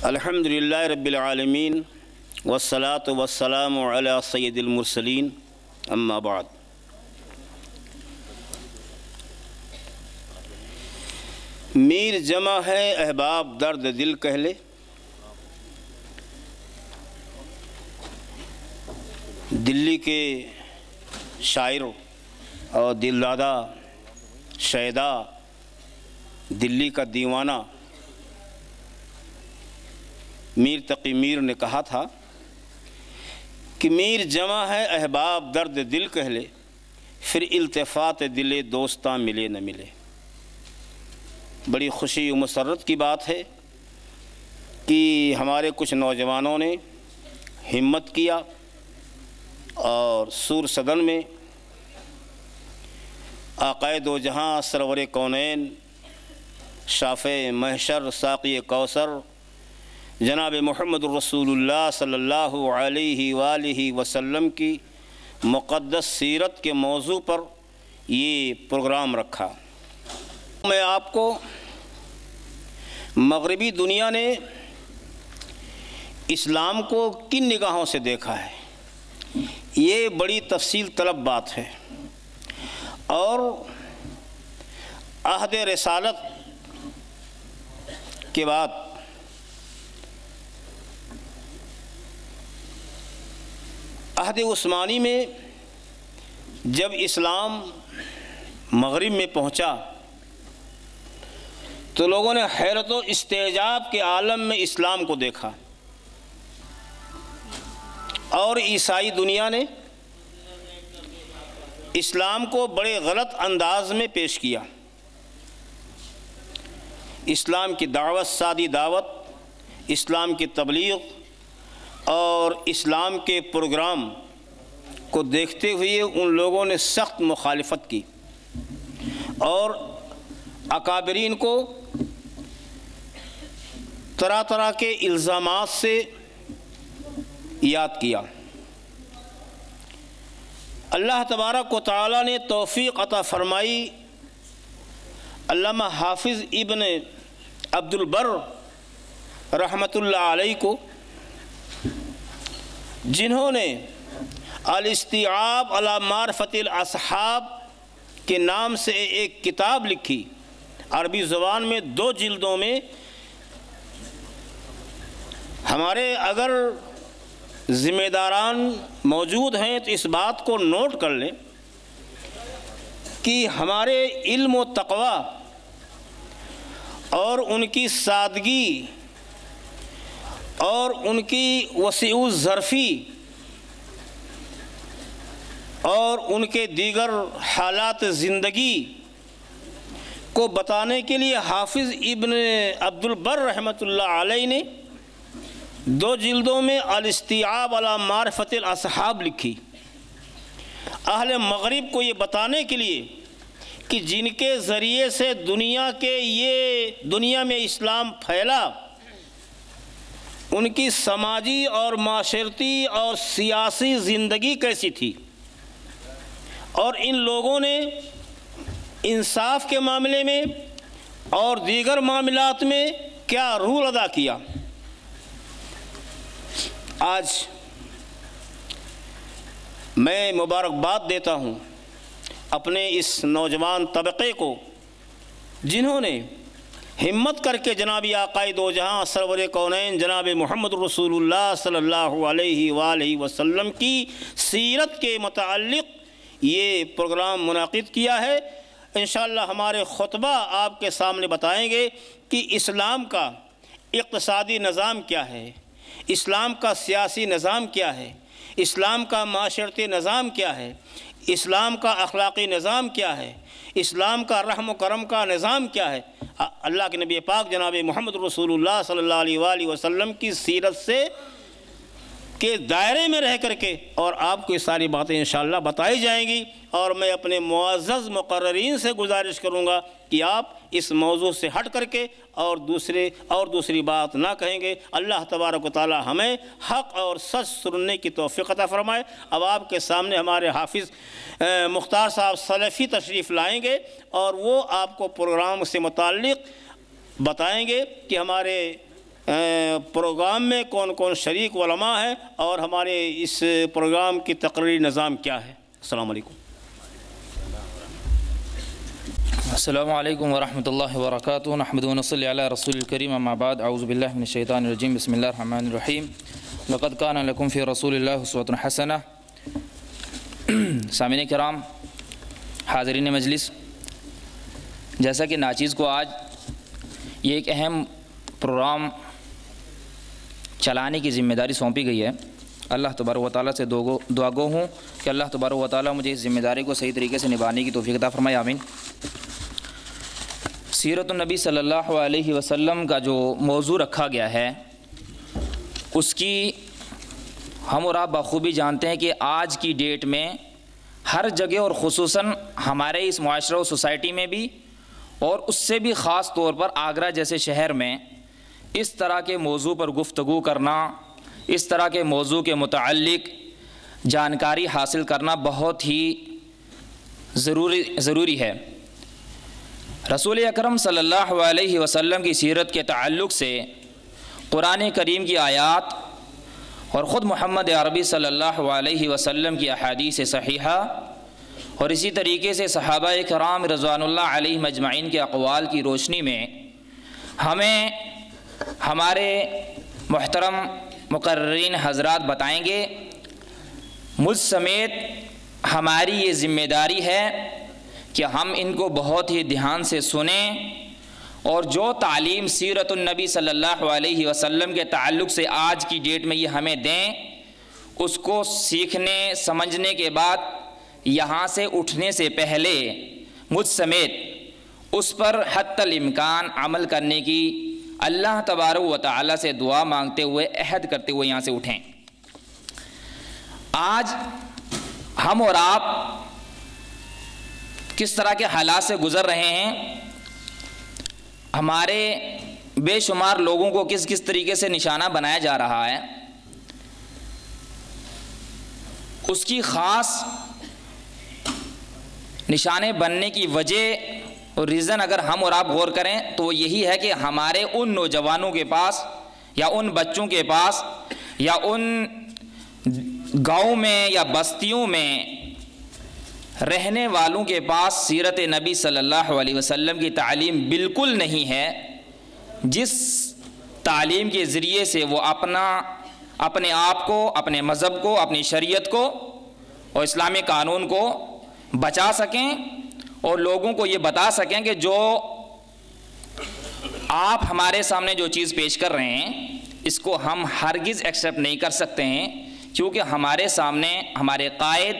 الحمدللہ رب العالمین والصلاة والسلام علی سید المرسلین اما بعد۔ میر جمع ہے احباب درد دل کہہ لے، دلی کے شاعر اور دل دادا شیدا دلی کا دیوانہ میر تقی میر نے کہا تھا کہ میر جمع ہے احباب درد دل کہہ لے، پھر التفات دل دوستاں ملے نہ ملے۔ بڑی خوشی و مسرت کی بات ہے کہ ہمارے کچھ نوجوانوں نے ہمت کیا اور سور صدن میں آقائے دو جہاں سرور کونین شافع محشر ساقی کوثر جناب محمد الرسول اللہ صلی اللہ علیہ وآلہ وسلم کی مقدس سیرت کے موضوع پر یہ پروگرام رکھا۔ میں آپ کو مغربی دنیا نے اسلام کو کن نگاہوں سے دیکھا ہے، یہ بڑی تفصیل طلب بات ہے، اور عہد رسالت کے بعد عہد عثمانی میں جب اسلام مغرب میں پہنچا تو لوگوں نے حیرت و استعجاب کے عالم میں اسلام کو دیکھا، اور عیسائی دنیا نے اسلام کو بڑے غلط انداز میں پیش کیا۔ اسلام کی دعوت، سادی دعوت، اسلام کی تبلیغ اور اسلام کے پروگرام کو دیکھتے ہوئے ان لوگوں نے سخت مخالفت کی اور اکابرین کو طرح طرح کے الزامات سے یاد کیا۔ اللہ تبارک و تعالی نے توفیق عطا فرمائی علامہ حافظ ابن عبد البر رحمۃ اللہ علیہ کو، جنہوں نے الاستیعاب علی معرفت الاصحاب کے نام سے ایک کتاب لکھی، عربی زبان میں 2 جلدوں میں۔ ہمارے اگر ذمہ داران موجود ہیں تو اس بات کو نوٹ کر لیں کہ ہمارے علم و تقوی اور ان کی سادگی اور ان کی وسیع الظرفی اور ان کے دیگر حالات زندگی کو بتانے کے لیے حافظ ابن عبد البر رحمۃ اللہ علیہ نے 2 جلدوں میں الاستیعاب علی معرفت الاصحاب لکھی، اہل مغرب کو یہ بتانے کے لیے کہ جن کے ذریعے سے دنیا میں اسلام پھیلا، ان کی سماجی اور معاشرتی اور سیاسی زندگی کیسی تھی، اور ان لوگوں نے انصاف کے معاملے میں اور دیگر معاملات میں کیا رول ادا کیا۔ آج میں مبارکباد دیتا ہوں اپنے اس نوجوان طبقے کو، جنہوں نے ہمت کر کے جناب آقائے دو جہاں سرور کونین جناب محمد رسول اللہ صلی اللہ علیہ وآلہ وسلم کی سیرت کے متعلق یہ پروگرام منعقد کیا ہے۔ انشاءاللہ ہمارے خطبہ آپ کے سامنے بتائیں گے کہ اسلام کا اقتصادی نظام کیا ہے، اسلام کا سیاسی نظام کیا ہے، اسلام کا معاشرتی نظام کیا ہے، اسلام کا اخلاقی نظام کیا ہے، اسلام کا رحم و کرم کا نظام کیا ہے۔ اللہ کے نبی پاک جناب محمد رسول اللہ صلی اللہ علیہ وآلہ وسلم کی سیرت سے کے دائرے میں رہ کر کے اور آپ کو یہ ساری باتیں انشاءاللہ بتائی جائیں گی، اور میں اپنے معزز مقررین سے گزارش کروں گا کہ آپ اس موضوع سے ہٹ کر کے اور دوسری بات نہ کہیں گے۔ اللہ تبارک و تعالی ہمیں حق اور سچ سننے کی توفیق عطا فرمائے۔ اب آپ کے سامنے ہمارے حافظ مختار صاحب سلفی تشریف لائیں گے، اور وہ آپ کو پروگرام سے متعلق بتائیں گے کہ ہمارے پروگرام میں کون کون شریک علماء ہے اور ہمارے اس پروگرام کی تقریری نظام کیا ہے؟ السلام علیکم۔ السلام علیکم ورحمۃ اللہ وبرکاتہ۔ نحمد و نصلی علی رسول الکریم، اما بعد، اعوذ باللہ من الشیطان الرجیم، بسم اللہ الرحمن الرحیم۔ لقد کان لکم فی رسول اللہ اسوۃ حسنہ۔ سامعین کرام، حاضرین مجلس، جیسا کہ ناچیز کو آج یہ ایک اہم پروگرام چلانے کی ذمہ داری سونپی گئی ہے، اللہ تبارک و تعالیٰ سے دعا گو ہوں کہ اللہ تبارک و تعالیٰ مجھے اس ذمہ داری کو صحیح طریقے سے نبھانے کی توفیق عطا فرمائے، آمین۔ سیرت النبی صلی اللہ علیہ وسلم کا جو موضوع رکھا گیا ہے، اس کی ہم اور آپ بخوبی جانتے ہیں کہ آج کی ڈیٹ میں ہر جگہ اور خصوصاً ہمارے اس معاشرہ و سوسائٹی میں بھی، اور اس سے بھی خاص طور پر آگرہ جیسے شہر میں اس طرح کے موضوع پر گفتگو کرنا، اس طرح کے موضوع کے متعلق جانکاری حاصل کرنا بہت ہی ضروری ہے۔ رسول اکرم صلی اللہ علیہ وسلم کی سیرت کے تعلق سے قرآن کریم کی آیات اور خود محمد عربی صلی اللہ علیہ وسلم کی احادیث صحیحہ اور اسی طریقے سے صحابہ کرام رضوان اللہ علیہم اجمعین کے اقوال کی روشنی میں ہمیں ہمارے محترم مقررین حضرات بتائیں گے، مجھ سمیت ہماری یہ ذمہ داری ہے کہ ہم ان کو بہت ہی دھیان سے سنیں، اور جو تعلیم سیرت النبی صلی اللہ علیہ وسلم کے تعلق سے آج کی ڈیٹ میں یہ ہمیں دیں، اس کو سیکھنے سمجھنے کے بعد یہاں سے اٹھنے سے پہلے مجھ سمیت اس پر حتی الامکان عمل کرنے کی اللہ تبارک و تعالیٰ سے دعا مانگتے ہوئے، عہد کرتے ہوئے یہاں سے اٹھیں۔ آج ہم اور آپ کس طرح کے حالات سے گزر رہے ہیں، ہمارے بے شمار لوگوں کو کس کس طریقے سے نشانہ بنایا جا رہا ہے، اس کی خاص نشانے بننے کی وجہ اور ریزن اگر ہم اور آپ غور کریں تو وہ یہی ہے کہ ہمارے ان نوجوانوں کے پاس یا ان بچوں کے پاس یا ان گاؤں میں یا بستیوں میں رہنے والوں کے پاس سیرت نبی صلی اللہ علیہ وسلم کی تعلیم بالکل نہیں ہے، جس تعلیم کے ذریعے سے وہ اپنے آپ کو، اپنے مذہب کو، اپنی شریعت کو اور اسلامی قانون کو بچا سکیں اور لوگوں کو یہ بتا سکیں کہ جو آپ ہمارے سامنے جو چیز پیش کر رہے ہیں اس کو ہم ہرگز ایکسیپٹ نہیں کر سکتے ہیں، کیونکہ ہمارے سامنے ہمارے قائد،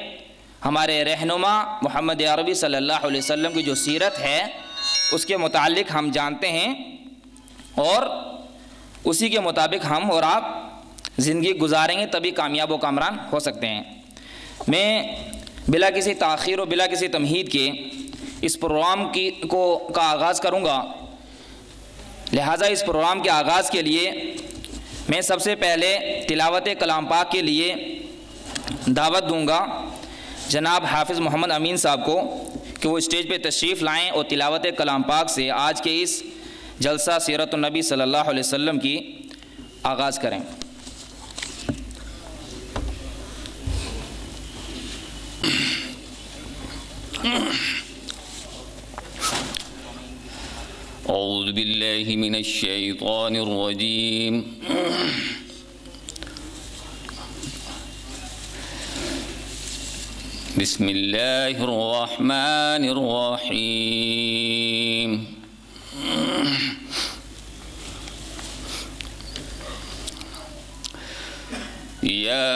ہمارے رہنما محمد عربی صلی اللہ علیہ وسلم کی جو سیرت ہے اس کے متعلق ہم جانتے ہیں، اور اسی کے مطابق ہم اور آپ زندگی گزاریں گے، تبھی کامیاب و کامران ہو سکتے ہیں۔ میں بلا کسی تاخیر و بلا کسی تمہید کے اس پروگرام کا آغاز کروں گا، لہٰذا اس پروگرام کے آغاز کے لیے میں سب سے پہلے تلاوت کلام پاک کے لیے دعوت دوں گا جناب حافظ محمد امین صاحب کو کہ وہ اسٹیج پہ تشریف لائیں اور تلاوت کلام پاک سے آج کے اس جلسہ سیرت النبی صلی اللہ علیہ وسلم کی آغاز کریں۔ اعوذ باللہ من الشیطان الرجیم، بسم اللہ الرحمن الرحیم۔ یا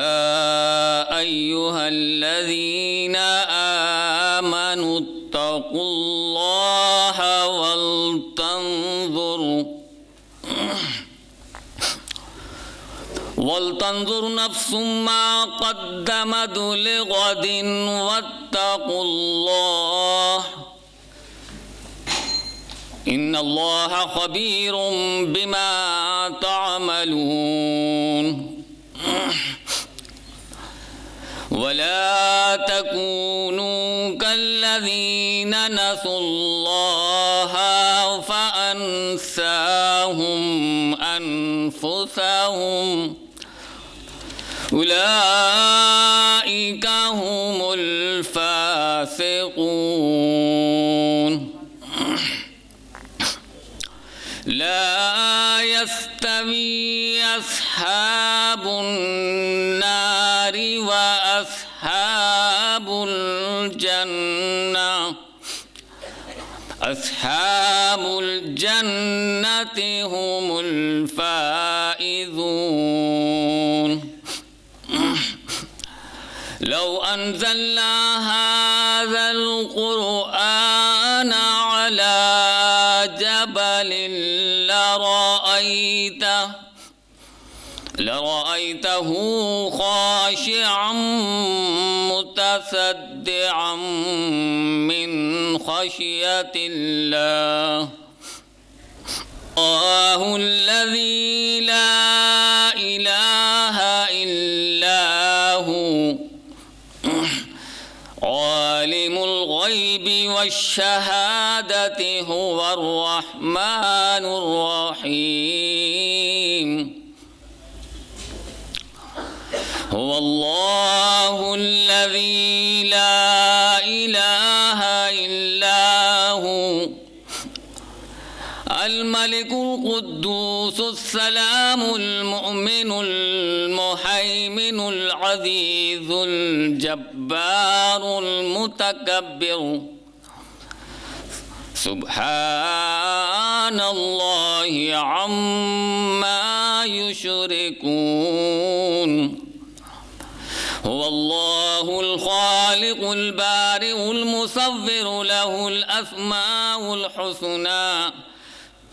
ایہا الذین آمنوا اتقوا اللہ ولتنظر نفس ما قدمت لغد واتقوا اللہ ان اللہ خبیر بما تعملون۔ ولا تكونوا كالذين نسوا الله فأنساهم أنفسهم أولئك هم الفاسقون. لا يستوي أصحاب النار وأصحاب الجنة. أصحاب الجنة هم الفائزون. لو أنزلنا هذا القرآن على جبل لرأيته خاشعا متصدعا من خشية الله. الله الذي لا إله إلا هو عالم الغيب والشهادة هو الرحمن الرحيم. هو الله الذي لا إله إلا هو الملك القدوس السلام المؤمن المهيمن العزيز الجبار المتكبر. سبحان الله عما يشركون. هو الله الخالق البارئ المصور له الأسماء الحسنى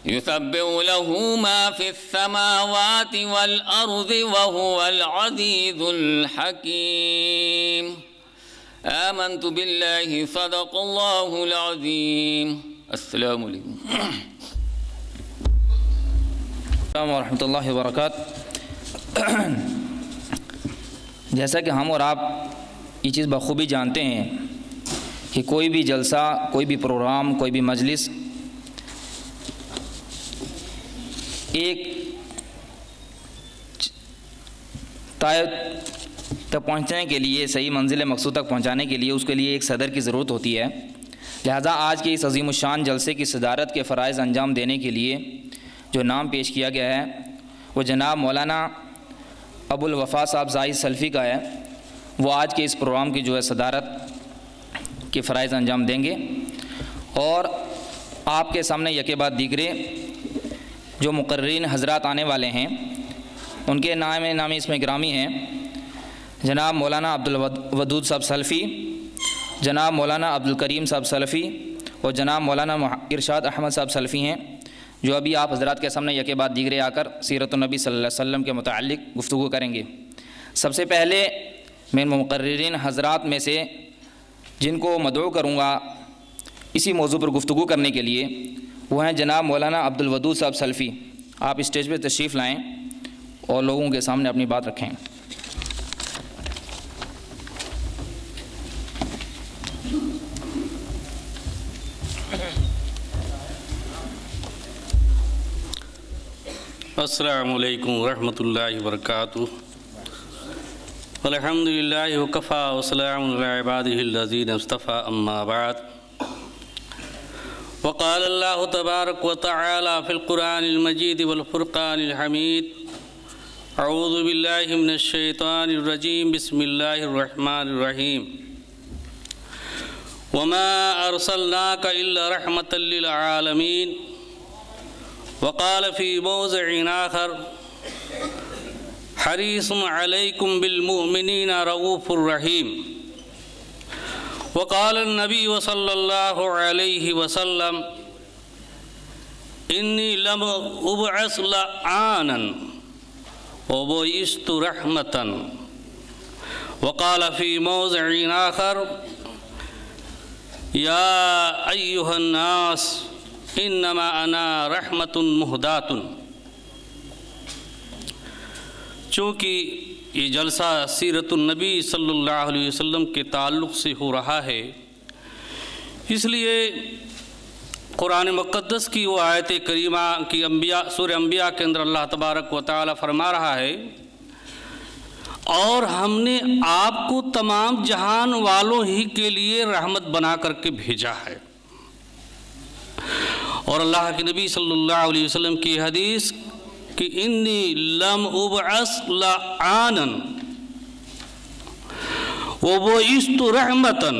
يسبح له ما في السماوات والأرض وهو العزيز الحكيم. آمنت بالله صدق الله العظيم. السلام علیکم. السلام ورحمۃ اللہ وبرکاتہ. جیسا کہ ہم اور آپ یہ چیز بخوبی جانتے ہیں کہ کوئی بھی جلسہ، کوئی بھی پروگرام، کوئی بھی مجلس ایک طے تک پہنچنے کے لیے، صحیح منزل مقصود تک پہنچانے کے لیے اس کے لیے ایک صدر کی ضرورت ہوتی ہے. لہذا آج کے اس عظیم الشان جلسے کی صدارت کے فرائض انجام دینے کے لیے جو نام پیش کیا گیا ہے وہ جناب مولانا ابو الوفا صاحب زاہد سلفی کا ہے. وہ آج کے اس پروگرام کی جو ہے صدارت کے فرائض انجام دیں گے، اور آپ کے سامنے یکے بعد دیگرے جو مقررین حضرات آنے والے ہیں ان کے نامی اسم گرامی ہیں جناب مولانا عبدالودود صاحب سلفی، جناب مولانا عبدالکریم صاحب سلفی اور جناب مولانا ارشاد احمد صاحب سلفی ہیں، جو ابھی آپ حضرات کے سامنے یکے بعد دیگرے آ کر سیرت النبی صلی اللہ علیہ وسلم کے متعلق گفتگو کریں گے. سب سے پہلے میں مقررین حضرات میں سے جن کو مدعو کروں گا اسی موضوع پر گفتگو کرنے کے لیے وہ ہیں جناب مولانا عبدالودود صاحب سلفی. آپ اسٹیج پہ تشریف لائیں اور لوگوں کے سامنے اپنی بات رکھیں. السلام علیکم ورحمۃ اللہ وبرکاتہ. الحمد للہ وکفیٰ وسلام علی عبادہ الذین اصطفیٰ، اما بعد. وقال اللہ تبارک وتعالی فی القرآن المجید والفرقان الحمید. اعوذ باللہ من الشیطان الرجیم. بسم اللہ الرحمن الرحیم. وما ارسلناک الا رحمۃ للعالمین. وقال في موضع آخر حريص عليكم بالمؤمنين رؤوف رحيم. وقال النبي صلى الله عليه وسلم إني لم أبعث لعانا وبعثت رحمة. وقال في موضع آخر يا أيها الناس انما انا رحمت مہدات. چونکہ یہ جلسہ سیرت النبی صلی اللہ علیہ وسلم کے تعلق سے ہو رہا ہے، اس لیے قرآن مقدس کی وہ آیت کریمہ کی سورہ انبیاء کے اندر اللہ تبارک و تعالی فرما رہا ہے، اور ہم نے آپ کو تمام جہان والوں ہی کے لیے رحمت بنا کر کے بھیجا ہے۔ اور اللہ کے نبی صلی اللہ علیہ وسلم کی حدیث کہ انی لم ابعث لعانا وبعثت رحمتا،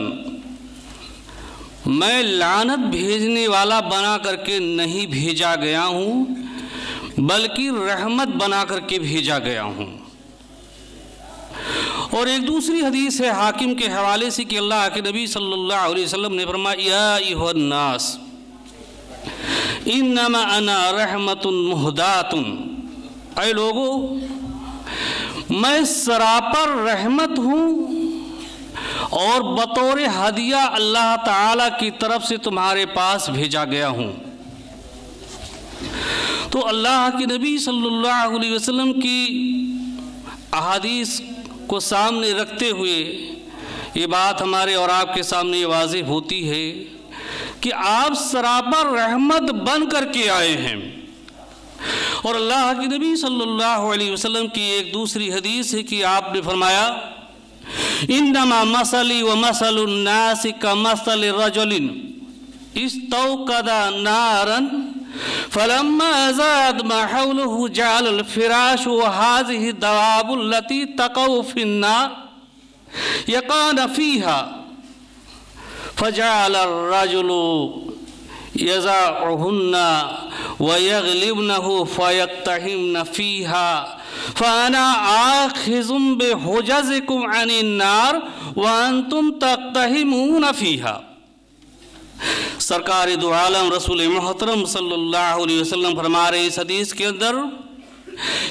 میں لعنت بھیجنے والا بنا کر کے نہیں بھیجا گیا ہوں بلکہ رحمت بنا کر کے بھیجا گیا ہوں۔ اور ایک دوسری حدیث ہے حاکم کے حوالے سے کہ اللہ کے نبی صلی اللہ علیہ وسلم نے فرمایا یا ایھا الناس انما انا رحمت مہدات، اے لوگو میں سراپر رحمت ہوں اور بطور ہدیہ اللہ تعالی کی طرف سے تمہارے پاس بھیجا گیا ہوں۔ تو اللہ کے نبی صلی اللہ علیہ وسلم کی احادیث کو سامنے رکھتے ہوئے یہ بات ہمارے اور آپ کے سامنے واضح ہوتی ہے کہ آپ سراپر رحمت بن کر کے آئے ہیں۔ اور اللہ کے نبی صلی اللہ علیہ وسلم کی ایک دوسری حدیث ہے کہ آپ نے فرمایا انما مثلی ومثل الناس کمثل رجل استوقد نارا فلما زاد ما حوله جعل الفراش وهذه الدواب التي تقع في النار يقعن فيها فجعل الرجل يزعهن ويغلبنه فيقتحمن فيها فأنا آخذ بحجزكم عن النار وأنتم تقتحمون فيها۔ سرکار دو عالم رسول محترم صلی اللہ علیہ وسلم فرما رہے اس حدیث کے اندر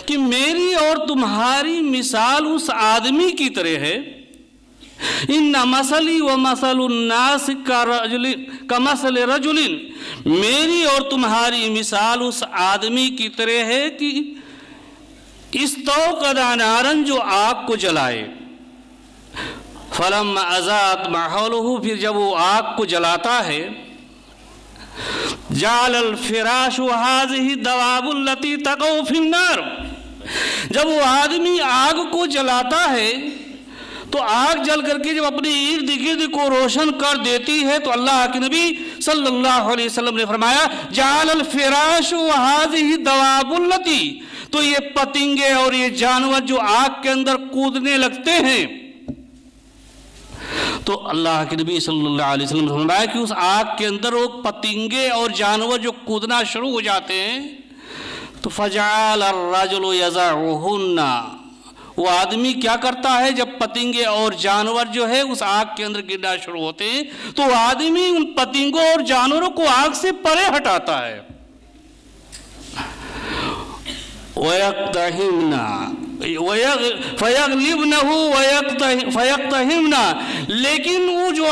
کہ میری اور تمہاری مثال اس آدمی کی طرح ہے، ان مثلی و مثل الناس کمثل رجل، میری اور تمہاری مثال اس آدمی کی طرح ہے کہ استوقد نارا، جو آگ کو جلائے، فلما اضاءت ما حوله، پھر جب وہ آگ کو جلاتا ہے، جعل الفراش هذه الدواب التي تقع في النار، جب وہ آدمی آگ کو جلاتا ہے تو آگ جل کر کے جب اپنے ارد گرد کو روشن کر دیتی ہے تو اللہ کے نبی صلی اللہ علیہ وسلم نے فرمایا جعل الفراش وهذه الدواب التي، تو یہ پتنگے اور یہ جانور جو آگ کے اندر کودنے لگتے ہیں، تو اللہ کے نبی صلی اللہ علیہ وسلم نے فرمایا کہ اس آگ کے اندر وہ پتنگے اور جانور جو کودنا شروع ہو جاتے ہیں تو فجعل الرجل یزعهن، وہ آدمی کیا کرتا ہے جب پتنگے اور جانور جو ہے اس آگ کے اندر گرنا شروع ہوتے ہیں تو وہ آدمی ان پتنگوں اور جانوروں کو آگ سے پرے ہٹاتا ہے۔ فَيَقْتَحِمْنَا، لیکن وہ جو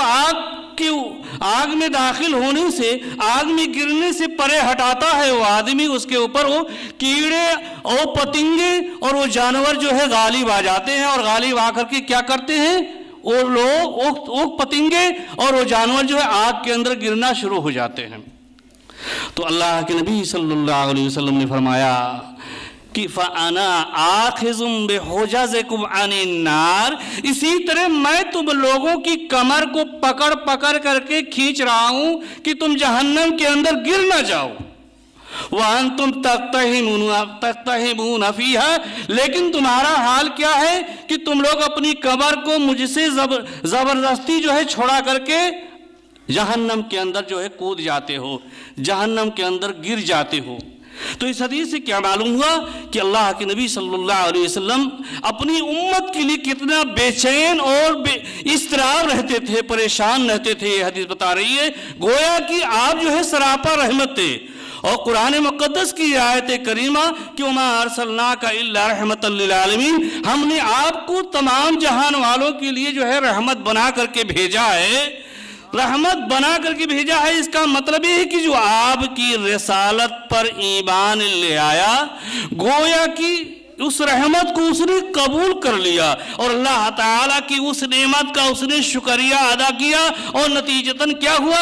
آگ میں داخل ہونے سے، آگ میں گرنے سے پرے ہٹاتا ہے وہ آدمی، اس کے اوپر وہ کیڑے اور پتنگے اور وہ جانور جو ہے غالب آ جاتے ہیں، اور غالب آ کر کے کیا کرتے ہیں وہ لوگ، وہ پتنگے اور وہ جانور جو ہے آگ کے اندر گرنا شروع ہو جاتے ہیں۔ تو اللہ کے نبی صلی اللہ علیہ وسلم نے فرمایا کہ فَأَنَا آخِذٌ بِحُجَزِكُمْ عَنِ النَّارِ، اسی طرح میں تم لوگوں کی کمر کو پکڑ پکڑ کر کے کھینچ رہا ہوں کہ تم جہنم کے اندر گر نہ جاؤ۔ وَأَنْتُمْ تَقْتَحِمُونَ فِيهَا، لیکن تمہارا حال کیا ہے کہ تم لوگ اپنی کمر کو مجھ سے زبردستی جو ہے چھوڑا کر کے جہنم کے اندر جو ہے کود جاتے ہو، جہنم کے اندر گر جاتے ہو۔ تو اس حدیث سے کیا معلوم ہوا کہ اللہ کے نبی صلی اللہ علیہ وسلم اپنی امت کے لیے کتنا بے چین اور اضطراب رہتے تھے، پریشان رہتے تھے۔ یہ حدیث بتا رہی ہے گویا کہ آپ جو ہے سراپا رحمت تھے، اور قرآن مقدس کی آیت کریمہ کہ وَمَا أَرْسَلْنَاكَ إِلَّا رَحْمَةً لِّلْعَالَمِينَ، ہم نے آپ کو تمام جہان والوں کے لیے جو ہے رحمت بنا کر کے بھیجا ہے، رحمت بنا کر کے بھیجا ہے۔ اس کا مطلب یہ ہے کہ جو آپ کی رسالت پر ایمان لے آیا، گویا کہ اس رحمت کو اس نے قبول کر لیا، اور اللہ تعالیٰ کی اس نعمت کا اس نے شکریہ ادا کیا، اور نتیجتاً کیا ہوا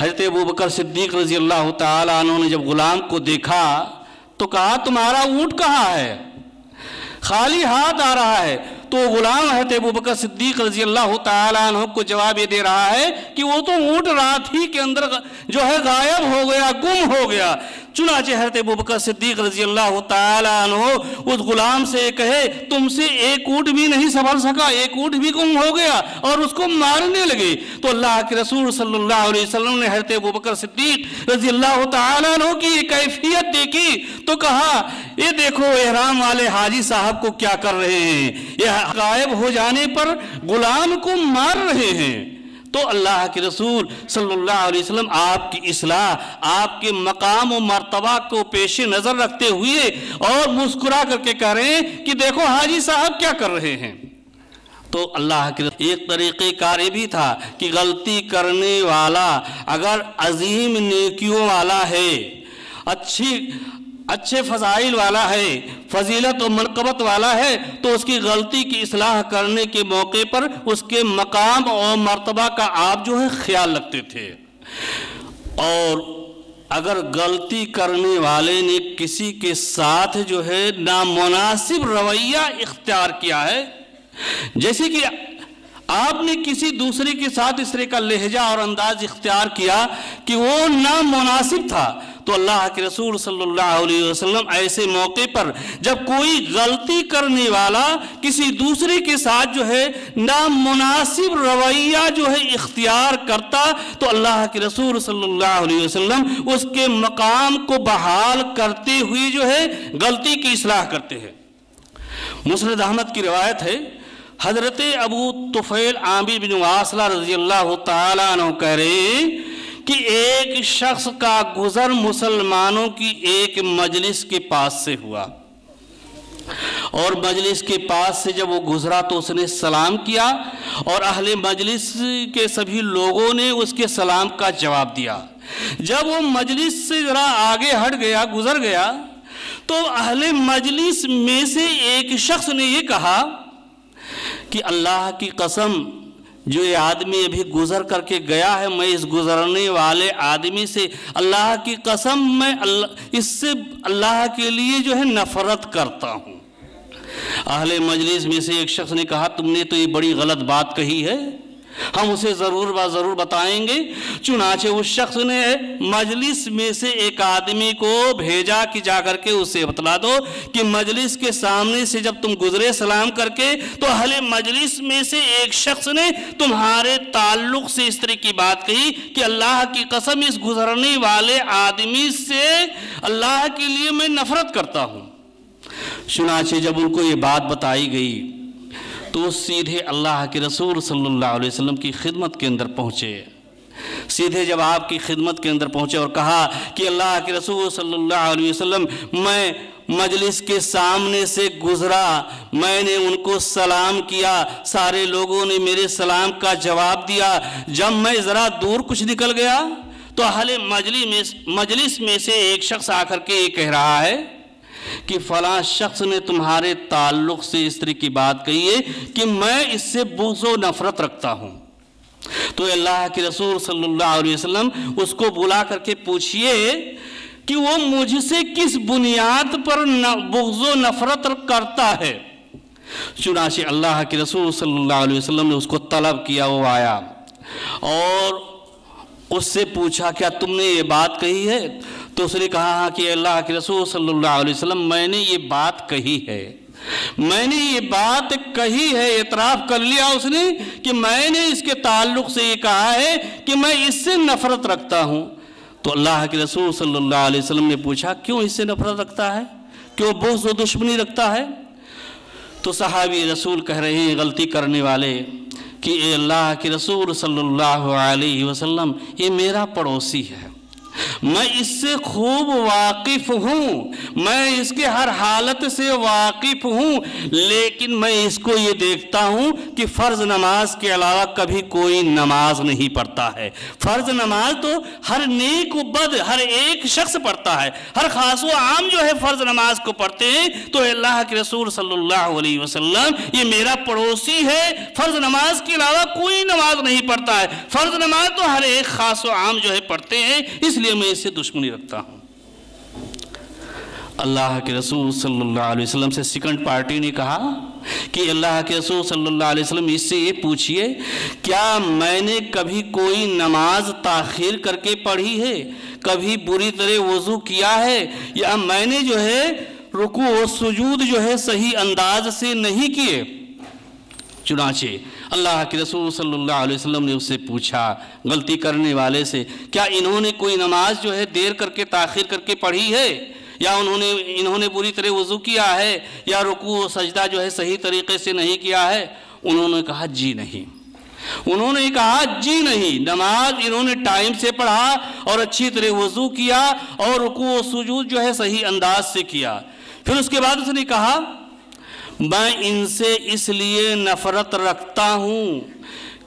حضرت ابوبکر صدیق رضی اللہ تعالیٰ عنہ نے جب غلام کو دیکھا تو کہا تمہارا اونٹ کہاں ہے؟ خالی ہاتھ آ رہا ہے۔ تو غلام حضرت ابوبکر صدیق رضی اللہ تعالیٰ عنہ کو جواب یہ دے رہا ہے کہ وہ تو اونٹ رات ہی کے اندر جو ہے غائب ہو گیا، گم ہو گیا۔ چنانچہ حضرت ابوبکر صدیق رضی اللہ تعالیٰ عنہ اس غلام سے کہے تم سے ایک اونٹ بھی نہیں سنبھل سکا، ایک اونٹ بھی گم ہو گیا، اور اس کو مارنے لگے۔ تو اللہ کے رسول صلی اللہ علیہ وسلم نے حضرت ابوبکر صدیق رضی اللہ تعالیٰ عنہ کی یہ کیفیت دیکھی تو کہا یہ دیکھو احرام والے حاجی صاحب کو کیا کر رہے ہیں، یہ غائب ہو جانے پر غلام کو مار رہے ہیں۔ تو اللہ کے رسول صلی اللہ علیہ وسلم آپ کی اصلاح، آپ کے مقام و مرتبہ کو پیش نظر رکھتے ہوئے اور مسکرا کر کے کہہ رہے ہیں کہ دیکھو حاجی صاحب کیا کر رہے ہیں۔ تو اللہ کے ایک طریقہ کار یہ بھی تھا کہ غلطی کرنے والا اگر عظیم نیکیوں والا ہے، اچھے فضائل والا ہے، فضیلت و منقبت والا ہے، تو اس کی غلطی کی اصلاح کرنے کے موقع پر اس کے مقام اور مرتبہ کا آپ جو ہے خیال رکھتے تھے۔ اور اگر غلطی کرنے والے نے کسی کے ساتھ جو ہے نامناسب رویہ اختیار کیا ہے، جیسے کہ آپ نے کسی دوسرے کے ساتھ اس طرح کا لہجہ اور انداز اختیار کیا کہ وہ نامناسب تھا، تو اللہ کے رسول صلی اللہ علیہ وسلم ایسے موقع پر جب کوئی غلطی کرنے والا کسی دوسرے کے ساتھ جو ہے نامناسب رویہ جو ہے اختیار کرتا تو اللہ کے رسول صلی اللہ علیہ وسلم اس کے مقام کو بحال کرتے ہوئے جو ہے غلطی کی اصلاح کرتے ہیں۔ مسند احمد کی روایت ہے، حضرت ابو طفیل عامر بن واصلہ رضی اللہ تعالیٰ عنہ کہہ رہے ہیں کہ ایک شخص کا گزر مسلمانوں کی ایک مجلس کے پاس سے ہوا، اور مجلس کے پاس سے جب وہ گزرا تو اس نے سلام کیا، اور اہل مجلس کے سبھی لوگوں نے اس کے سلام کا جواب دیا۔ جب وہ مجلس سے ذرا آگے ہٹ گیا، گزر گیا، تو اہل مجلس میں سے ایک شخص نے یہ کہا کہ اللہ کی قسم جو یہ آدمی ابھی گزر کر کے گیا ہے، میں اس گزرنے والے آدمی سے اللہ کی قسم میں اس سے اللہ کے لیے جو ہے نفرت کرتا ہوں۔ اہل مجلس میں سے ایک شخص نے کہا تم نے تو یہ بڑی غلط بات کہی ہے، ہم اسے ضرور بتائیں گے۔ چنانچہ اس شخص نے مجلس میں سے ایک آدمی کو بھیجا کہ جا کر کے اسے بتلا دو کہ مجلس کے سامنے سے جب تم گزرے سلام کر کے تو اہل مجلس میں سے ایک شخص نے تمہارے تعلق سے اس طرح کی بات کہی کہ اللہ کی قسم اس گزرنے والے آدمی سے اللہ کے لیے میں نفرت کرتا ہوں۔ چنانچہ جب ان کو یہ بات بتائی گئی تو سیدھے اللہ کے رسول صلی اللہ علیہ وسلم کی خدمت کے اندر پہنچے۔ سیدھے جب آپ کی خدمت کے اندر پہنچے اور کہا کہ اللہ کے رسول صلی اللہ علیہ وسلم میں مجلس کے سامنے سے گزرا، میں نے ان کو سلام کیا، سارے لوگوں نے میرے سلام کا جواب دیا، جب میں ذرا دور کچھ نکل گیا تو اہل مجلس میں سے ایک شخص آ کر کے یہ کہہ رہا ہے کہ فلاں شخص نے تمہارے تعلق سے اس طرح کی بات کہی ہے کہ میں اس سے بغض و نفرت رکھتا ہوں۔ تو اللہ کے رسول صلی اللہ علیہ وسلم اس کو بلا کر کے پوچھئے کہ وہ مجھ سے کس بنیاد پر بغض و نفرت کرتا ہے۔ چنانچہ اللہ کے رسول صلی اللہ علیہ وسلم نے اس کو طلب کیا، وہ آیا اور اس سے پوچھا کیا تم نے یہ بات کہی ہے؟ تو اس نے کہا کہ اللہ کے رسول صلی اللہ علیہ وسلم میں نے یہ بات کہی ہے، میں نے یہ بات کہی ہے، اعتراف کر لیا اس نے کہ میں نے اس کے تعلق سے یہ کہا ہے کہ میں اس سے نفرت رکھتا ہوں۔ تو اللہ کے رسول صلی اللہ علیہ وسلم نے پوچھا کیوں اس سے نفرت رکھتا ہے، کیوں بغض و دشمنی رکھتا ہے؟ تو صحابی رسول کہہ رہے ہیں غلطی کرنے والے کہ اے اللہ کے رسول صلی اللہ علیہ وسلم یہ میرا پڑوسی ہے، میں اس سے خوب واقف ہوں، میں اس کے ہر حالت سے واقف ہوں، لیکن میں اس کو یہ دیکھتا ہوں کہ فرض نماز کے علاوہ کبھی کوئی نماز نہیں پڑھتا ہے۔ فرض نماز تو ہر نیک و بد ہر ایک شخص پڑھتا ہے، ہر خاص و عام جو ہے فرض نماز کو پڑھتے ہیں۔ تو اللہ کے رسول صلی اللہ علیہ وسلم یہ میرا پڑوسی ہے، فرض نماز کے علاوہ کوئی نماز نہیں پڑھتا ہے، فرض نماز تو ہر ایک خاص و عام جو ہے پڑھتے ہیں، اس لیے میں اس سے دشمنی رکھتا ہوں۔ اللہ کے رسول صلی اللہ علیہ وسلم سے سیکنڈ پارٹی نے کہا کہ اللہ کے رسول صلی اللہ علیہ وسلم اس سے یہ پوچھئے کیا میں نے کبھی کوئی نماز تاخیر کر کے پڑھی ہے، کبھی بری طرح وضو کیا ہے، یا میں نے جو ہے رکوع و سجود جو ہے صحیح انداز سے نہیں کیے؟ چنانچہ اللہ کے رسول صلی اللہ علیہ وسلم نے اس سے پوچھا غلطی کرنے والے سے، کیا انہوں نے کوئی نماز جو ہے دیر کر کے تاخیر کر کے پڑھی ہے، یا انہوں نے بری طرح وضو کیا ہے، یا رکوع و سجدہ جو ہے صحیح طریقے سے نہیں کیا ہے؟ انہوں نے کہا جی نہیں، انہوں نے کہا جی نہیں، نماز انہوں نے ٹائم سے پڑھا اور اچھی طرح وضو کیا اور رکوع و سجود جو ہے صحیح انداز سے کیا۔ پھر اس کے بعد اس نے کہا میں ان سے اس لیے نفرت رکھتا ہوں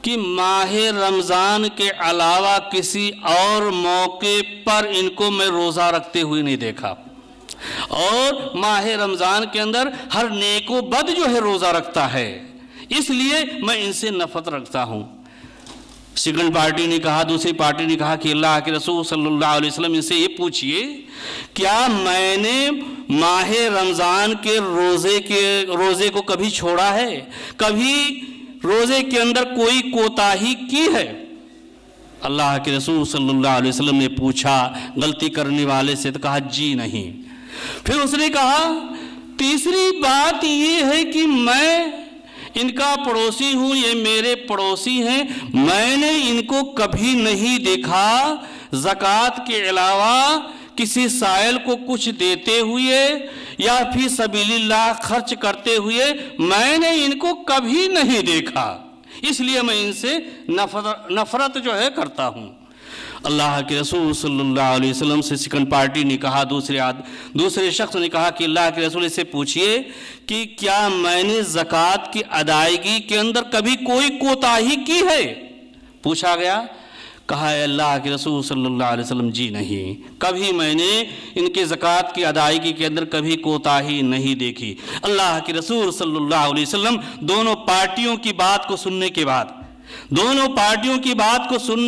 کہ ماہ رمضان کے علاوہ کسی اور موقع پر ان کو میں روزہ رکھتے ہوئے نہیں دیکھا، اور ماہ رمضان کے اندر ہر نیک و بد جو ہے روزہ رکھتا ہے، اس لیے میں ان سے نفرت رکھتا ہوں۔ سیکنڈ پارٹی نے کہا، دوسری پارٹی نے کہا کہ اللہ کے رسول صلی اللہ علیہ وسلم ان سے یہ پوچھئے کیا میں نے ماہ رمضان کے روزے کو کبھی چھوڑا ہے، کبھی روزے کے اندر کوئی کوتاہی کی ہے؟ اللہ کے رسول صلی اللہ علیہ وسلم نے پوچھا غلطی کرنے والے سے، تو کہا جی نہیں۔ پھر اس نے کہا تیسری بات یہ ہے کہ میں ان کا پڑوسی ہوں، یہ میرے پڑوسی ہیں، میں نے ان کو کبھی نہیں دیکھا زکوٰۃ کے علاوہ کسی سائل کو کچھ دیتے ہوئے یا فی سبیل اللہ خرچ کرتے ہوئے، میں نے ان کو کبھی نہیں دیکھا، اس لیے میں ان سے نفرت جو ہے کرتا ہوں۔ اللہ کے رسول صلی اللہ علیہ وسلم سے سیکنڈ پارٹی نے کہا، دوسرے شخص نے کہا کہ اللہ کے رسول سے پوچھئے کہ کیا میں نے زکوٰۃ کی ادائیگی کے اندر کبھی کوئی کوتاہی کی ہے؟ پوچھا گیا، کہا ہے اللہ کے رسول صلی اللہ علیہ وسلم جی نہیں، کبھی میں نے ان کے زکوٰۃ کی ادائیگی کے اندر کبھی کوتاہی نہیں دیکھی۔ اللہ کے رسول صلی اللہ علیہ وسلم دونوں پارٹیوں کی بات کو سننے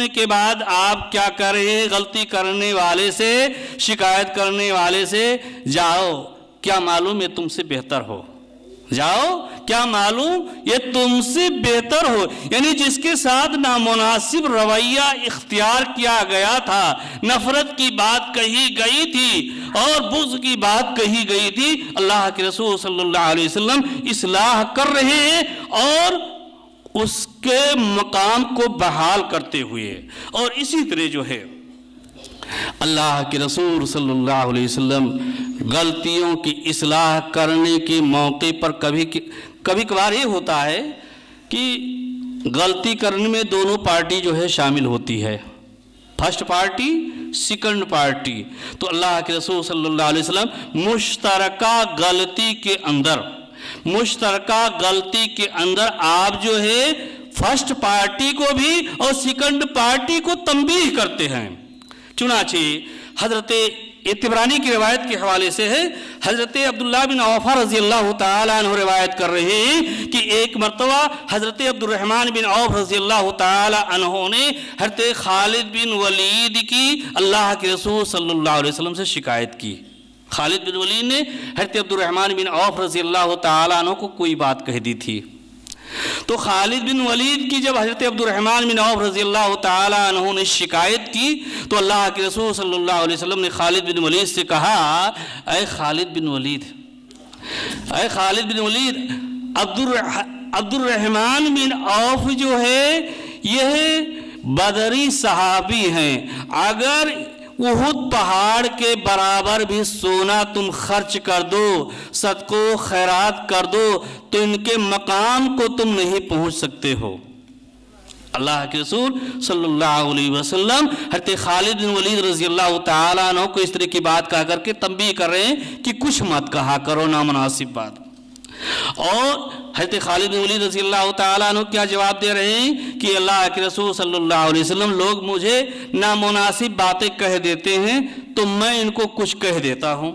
کے بعد آپ کیا کر رہے ہیں؟ غلطی کرنے والے سے، شکایت کرنے والے سے، جاؤ کیا معلوم یہ تم سے بہتر ہو، جاؤ کیا معلوم یہ تم سے بہتر ہو، یعنی جس کے ساتھ نامناسب رویہ اختیار کیا گیا تھا، نفرت کی بات کہی گئی تھی اور بغض کی بات کہی گئی تھی، اللہ کے رسول صلی اللہ علیہ وسلم اصلاح کر رہے ہیں اور اس کے مقام کو بحال کرتے ہوئے۔ اور اسی طرح جو ہے اللہ کے رسول صلی اللہ علیہ وسلم غلطیوں کی اصلاح کرنے کے موقع پر کبھی کبھار یہ ہوتا ہے کہ غلطی کرنے میں دونوں پارٹی جو ہے شامل ہوتی ہے، فرسٹ پارٹی سیکنڈ پارٹی۔ تو اللہ کے رسول صلی اللہ علیہ وسلم مشترکہ غلطی کے اندر آپ جو ہے فرسٹ پارٹی کو بھی اور سیکنڈ پارٹی کو تنبیہ کرتے ہیں۔ چنانچہ حضرت طبرانی کی روایت کے حوالے سے ہے، حضرت عبداللہ بن عوف رضی اللہ تعالیٰ عنہ روایت کر رہے ہیں کہ ایک مرتبہ حضرت عبد الرحمن بن عوف رضی اللہ تعالیٰ عنہ نے حضرت خالد بن ولید کی اللہ کے رسول صلی اللہ علیہ وسلم سے شکایت کی۔ خالد بن ولید نے حضرت عبد الرحمن بن عوف رضی اللہ تعالیٰ عنہ کو کوئی بات کہہ دی تھی، تو خالد بن ولید کی جب حضرت عبد الرحمن بن عوف رضی اللہ تعالیٰ عنہ نے شکایت کی تو اللہ کے رسول صلی اللہ علیہ وسلم نے خالد بن ولید سے کہا اے خالد بن ولید عبد الرحمن بن عوف جو ہے یہ بدری صحابی ہیں، اگر احد پہاڑ کے برابر بھی سونا تم خرچ کر دو، صدقہ و خیرات کر دو، تو ان کے مقام کو تم نہیں پہنچ سکتے ہو۔ اللہ کے رسول صلی اللہ علیہ وسلم حضرت خالد بن ولید رضی اللہ تعالیٰ عنہ کو اس طرح کی بات کہا کر کے تنبیہ کر رہے ہیں کہ کچھ مت کہا کرو نامناسب بات. اور حضرت خالد بن ولید رضی اللہ تعالیٰ عنہ کیا جواب دے رہے ہیں کہ اللہ کے رسول صلی اللہ علیہ وسلم لوگ مجھے نامناسب باتیں کہہ دیتے ہیں تو میں ان کو کچھ کہہ دیتا ہوں.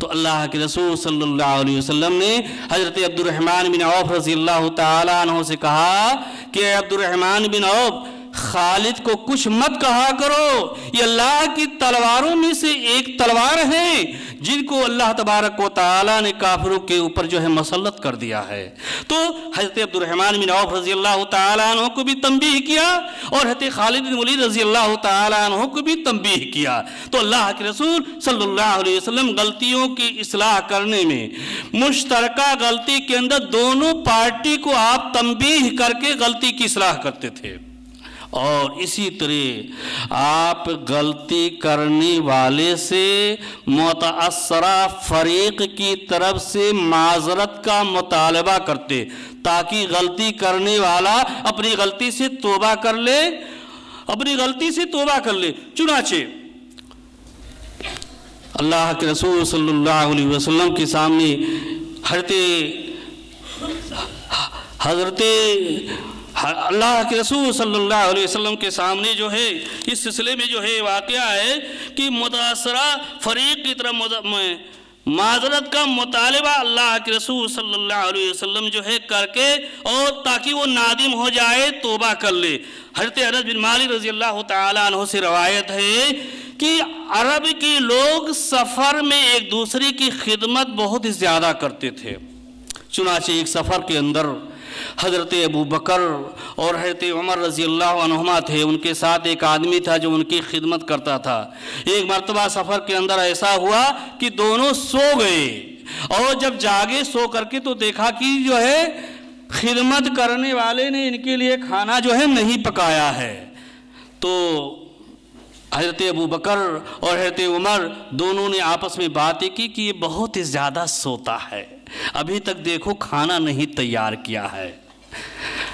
تو اللہ کے رسول صلی اللہ علیہ وسلم نے حضرت عبد الرحمن بن عوف رضی اللہ تعالیٰ عنہ سے کہا کہ عبد الرحمن بن عوف خالد کو کچھ مت کہا کرو، یہ اللہ کی تلواروں میں سے ایک تلوار ہے جن کو اللہ تبارک و تعالیٰ نے کافروں کے اوپر جو ہے مسلط کر دیا ہے. تو حضرت عبد الرحمن بن عوف رضی اللہ تعالیٰ عنہ کو بھی تنبیہ کیا اور حضرت خالد بن ولید رضی اللہ تعالیٰ عنہ کو بھی تنبیہ کیا. تو اللہ کے رسول صلی اللہ علیہ وسلم غلطیوں کی اصلاح کرنے میں مشترکہ غلطی کے اندر دونوں پارٹی کو آپ تنبیہ کر کے غلطی کی اصلاح کرتے تھے. اور اسی طرح آپ غلطی کرنے والے سے متاثرہ فریق کی طرف سے معذرت کا مطالبہ کرتے تاکہ غلطی کرنے والا اپنی غلطی سے توبہ کر لے. چنانچہ اللہ کے رسول صلی اللہ علیہ وسلم کے سامنے حضرت اللہ کے رسول صلی اللہ علیہ وسلم کے سامنے جو ہے اس سلسلے میں جو ہے واقعہ ہے کہ متاثرہ فریق کی طرف معذرت کا مطالبہ اللہ کے رسول صلی اللہ علیہ وسلم جو ہے کر کے اور تاکہ وہ نادم ہو جائے توبہ کر لے. حضرت انس بن مالک رضی اللہ تعالیٰ عنہ سے روایت ہے کہ عرب کے لوگ سفر میں ایک دوسرے کی خدمت بہت زیادہ کرتے تھے. چنانچہ ایک سفر کے اندر حضرت ابو بکر اور حضرت عمر رضی اللہ عنہما تھے، ان کے ساتھ ایک آدمی تھا جو ان کی خدمت کرتا تھا. ایک مرتبہ سفر کے اندر ایسا ہوا کہ دونوں سو گئے اور جب جاگے سو کر کے تو دیکھا کہ جو ہے خدمت کرنے والے نے ان کے لیے کھانا جو ہے نہیں پکایا ہے. تو حضرت ابو بکر اور حضرت عمر دونوں نے آپس میں باتیں کی کہ یہ بہت ہی زیادہ سوتا ہے، ابھی تک دیکھو کھانا نہیں تیار کیا ہے،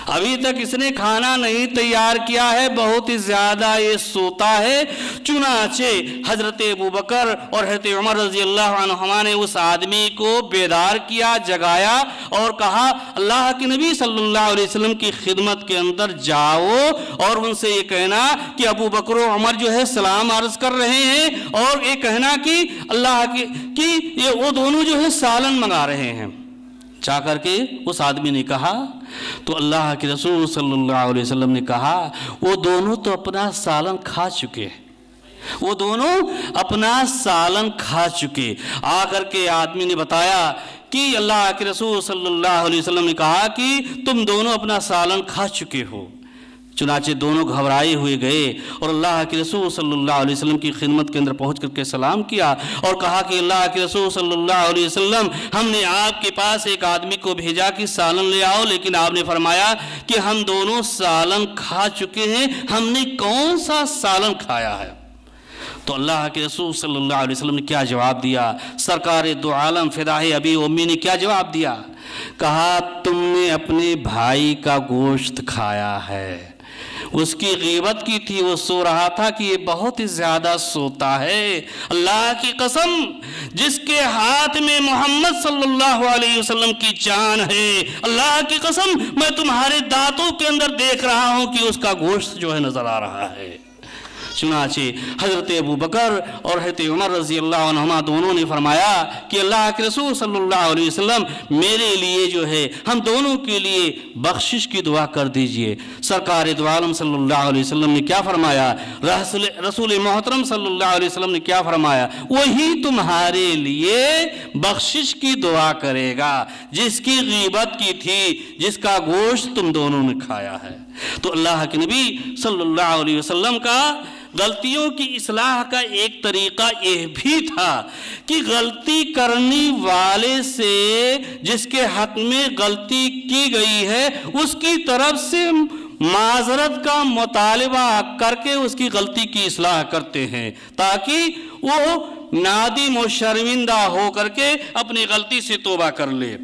ابھی تک اس نے کھانا نہیں تیار کیا ہے، بہت ہی زیادہ یہ سوتا ہے. چنانچہ حضرت ابو بکر اور حضرت عمر رضی اللہ عنہما نے اس آدمی کو بیدار کیا، جگایا اور کہا اللہ کے نبی صلی اللہ علیہ وسلم کی خدمت کے اندر جاؤ اور ان سے یہ کہنا کہ ابو بکر و عمر جو ہے سلام عرض کر رہے ہیں اور یہ کہنا کہ اللہ کی وہ دونوں جو ہے سالن منگا رہے ہیں. جا کر کے اس آدمی نے کہا تو اللہ کے رسول صلی اللہ علیہ وسلم نے کہا وہ دونوں تو اپنا سالن کھا چکے، وہ دونوں اپنا سالن کھا چکے. آ کر کے آدمی نے بتایا کہ اللہ کے رسول صلی اللہ علیہ وسلم نے کہا کہ تم دونوں اپنا سالن کھا چکے ہو. چنانچہ دونوں گھبرائے ہوئے گئے اور اللہ کے رسول صلی اللہ علیہ وسلم کی خدمت کے اندر پہنچ کر کے سلام کیا اور کہا کہ اللہ کے رسول صلی اللہ علیہ وسلم ہم نے آپ کے پاس ایک آدمی کو بھیجا کہ سالن لے آؤ، لیکن آپ نے فرمایا کہ ہم دونوں سالن کھا چکے ہیں، ہم نے کون سا سالن کھایا ہے؟ تو اللہ کے رسول صلی اللہ علیہ وسلم نے کیا جواب دیا؟ سرکار دو عالم فدائے ابی امی نے کیا جواب دیا؟ کہا تم نے اپنے بھائی کا گوشت کھایا ہے، اس کی غیبت کی تھی، وہ سو رہا تھا کہ یہ بہت ہی زیادہ سوتا ہے. اللہ کی قسم جس کے ہاتھ میں محمد صلی اللہ علیہ وسلم کی جان ہے، اللہ کی قسم میں تمہارے دانتوں کے اندر دیکھ رہا ہوں کہ اس کا گوشت جو ہے نظر آ رہا ہے. چنانچہ حضرت ابو بکر اور حضرت عمر رضی اللہ عنہما دونوں نے فرمایا کہ اللہ کے رسول صلی اللہ علیہ وسلم میرے لیے جو ہے ہم دونوں کے لیے بخشش کی دعا کر دیجئے. سرکار دو عالم صلی اللہ علیہ وسلم نے کیا فرمایا؟ رسول محترم صلی اللہ علیہ وسلم نے کیا فرمایا؟ وہی تمہارے لیے بخشش کی دعا کرے گا جس کی غیبت کی تھی، جس کا گوشت تم دونوں نے کھایا ہے. تو اللہ کے نبی صلی اللہ علیہ وسلم کا غلطیوں کی اصلاح کا ایک طریقہ یہ بھی تھا کہ غلطی کرنے والے سے جس کے حق میں غلطی کی گئی ہے اس کی طرف سے معذرت کا مطالبہ کر کے اس کی غلطی کی اصلاح کرتے ہیں تاکہ وہ نادم و شرمندہ ہو کر کے اپنی غلطی سے توبہ کر لے۔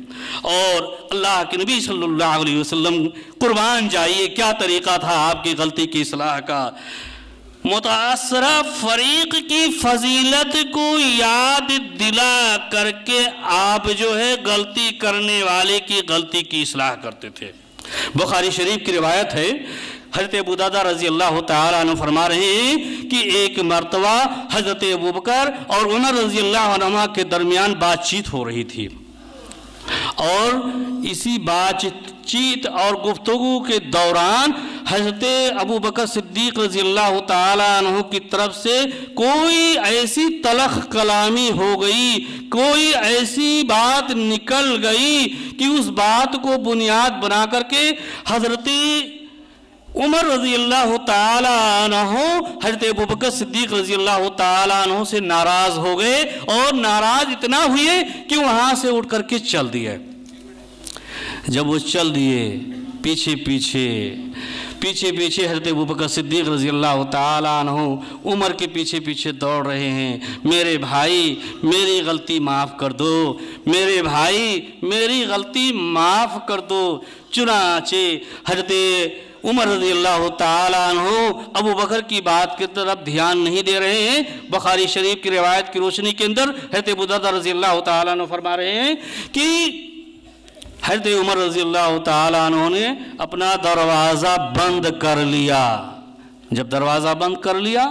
اور اللہ کے نبی صلی اللہ علیہ وسلم قربان جائیے کیا طریقہ تھا آپ کی غلطی کی اصلاح کا۔ متاثرہ فریق کی فضیلت کو یاد دلا کر کے آپ جو ہے غلطی کرنے والے کی غلطی کی اصلاح کرتے تھے۔ بخاری شریف کی روایت ہے، حضرت ابو درداء رضی اللہ تعالیٰ عنہ فرما رہے ہیں کہ ایک مرتبہ حضرت ابوبکر اور عمر رضی اللہ عنہ کے درمیان بات چیت ہو رہی تھی، اور اسی بات چیت اور گفتگو کے دوران حضرت ابوبکر صدیق رضی اللہ تعالیٰ عنہ کی طرف سے کوئی ایسی تلخ کلامی ہو گئی، کوئی ایسی بات نکل گئی کہ اس بات کو بنیاد بنا کر کے حضرت عمر رضی اللہ تعالیٰ عنہ حضرت ابوبکر صدیق رضی اللہ تعالیٰ عنہ سے ناراض ہو گئے، اور ناراض اتنا ہوئے کہ وہاں سے اٹھ کر کے چل دیے۔ جب وہ چل دیے پیچھے پیچھے حضرت ابوبکر صدیق رضی اللہ تعالیٰ عنہ عمر کے پیچھے پیچھے دوڑ رہے ہیں، میرے بھائی میری غلطی معاف کر دو، میرے بھائی میری غلطی معاف کر دو۔ چنانچہ حضرت عمر رضی اللہ تعالیٰ عنہ ابو بکر کی بات کی طرف دھیان نہیں دے رہے ہیں۔ بخاری شریف کی روایت کی روشنی کے اندر حضرت ابو درداء رضی اللہ تعالیٰ عنہ فرما رہے ہیں کہ حضرت عمر رضی اللہ تعالیٰ عنہ نے اپنا دروازہ بند کر لیا۔ جب دروازہ بند کر لیا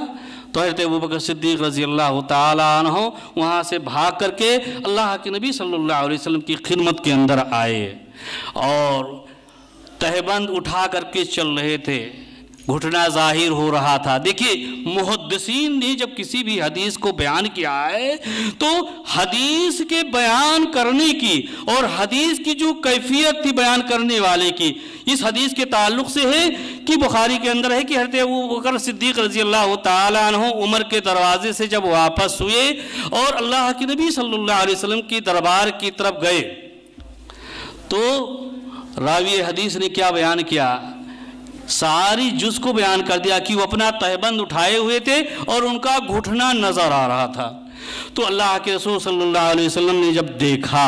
تو حضرت ابوبکر صدیق رضی اللہ تعالیٰ عنہ وہاں سے بھاگ کر کے اللہ کے نبی صلی اللہ علیہ وسلم کی خدمت کے اندر آئے، اور تہبند اٹھا کر کے چل رہے تھے، گھٹنا ظاہر ہو رہا تھا۔ دیکھیے محدثین نے جب کسی بھی حدیث کو بیان کیا ہے تو حدیث کے بیان کرنے کی اور حدیث کی جو کیفیت تھی بیان کرنے والے کی، اس حدیث کے تعلق سے ہے کہ بخاری کے اندر ہے کہ حضرت ابوبکر صدیق رضی اللہ تعالیٰ عنہ عمر کے دروازے سے جب واپس ہوئے اور اللہ کے نبی صلی اللہ علیہ وسلم کی دربار کی طرف گئے تو راوی حدیث نے کیا بیان کیا، ساری جز کو بیان کر دیا کہ وہ اپنا تہبند اٹھائے ہوئے تھے اور ان کا گھٹنا نظر آ رہا تھا۔ تو اللہ کے رسول صلی اللہ علیہ وسلم نے جب دیکھا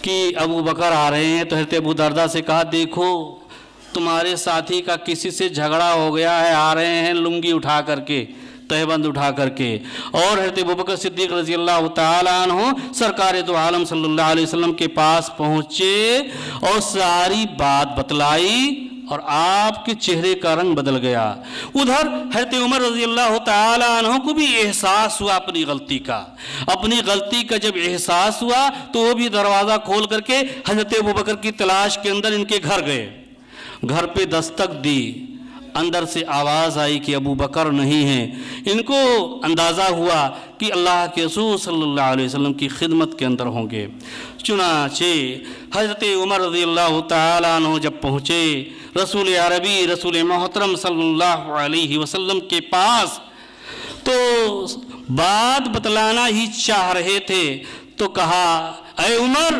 کہ ابو بکر آ رہے ہیں تو حضرت ابو درداء سے کہا، دیکھو تمہارے ساتھی کا کسی سے جھگڑا ہو گیا ہے، آ رہے ہیں لنگی اٹھا کر کے، تہبند اٹھا کر کے۔ اور حضرت ابوبکر صدیق رضی اللہ تعالیٰ عنہ سرکار دو عالم صلی اللہ علیہ وسلم کے پاس پہنچے اور ساری بات بتلائی، اور آپ کے چہرے کا رنگ بدل گیا۔ ادھر حضرت عمر رضی اللہ تعالیٰ عنہ کو بھی احساس ہوا اپنی غلطی کا جب احساس ہوا تو وہ بھی دروازہ کھول کر کے حضرت ابوبکر کی تلاش کے اندر ان کے گھر گئے۔ گھر پہ دستک دی، اندر سے آواز آئی کہ ابو بکر نہیں ہیں۔ ان کو اندازہ ہوا کہ اللہ کے رسول صلی اللہ علیہ وسلم کی خدمت کے اندر ہوں گے۔ چنانچہ حضرت عمر رضی اللہ تعالیٰ عنہ جب پہنچے رسول عربی رسول محترم صلی اللہ علیہ وسلم کے پاس تو بات بتلانا ہی چاہ رہے تھے، تو کہا، اے عمر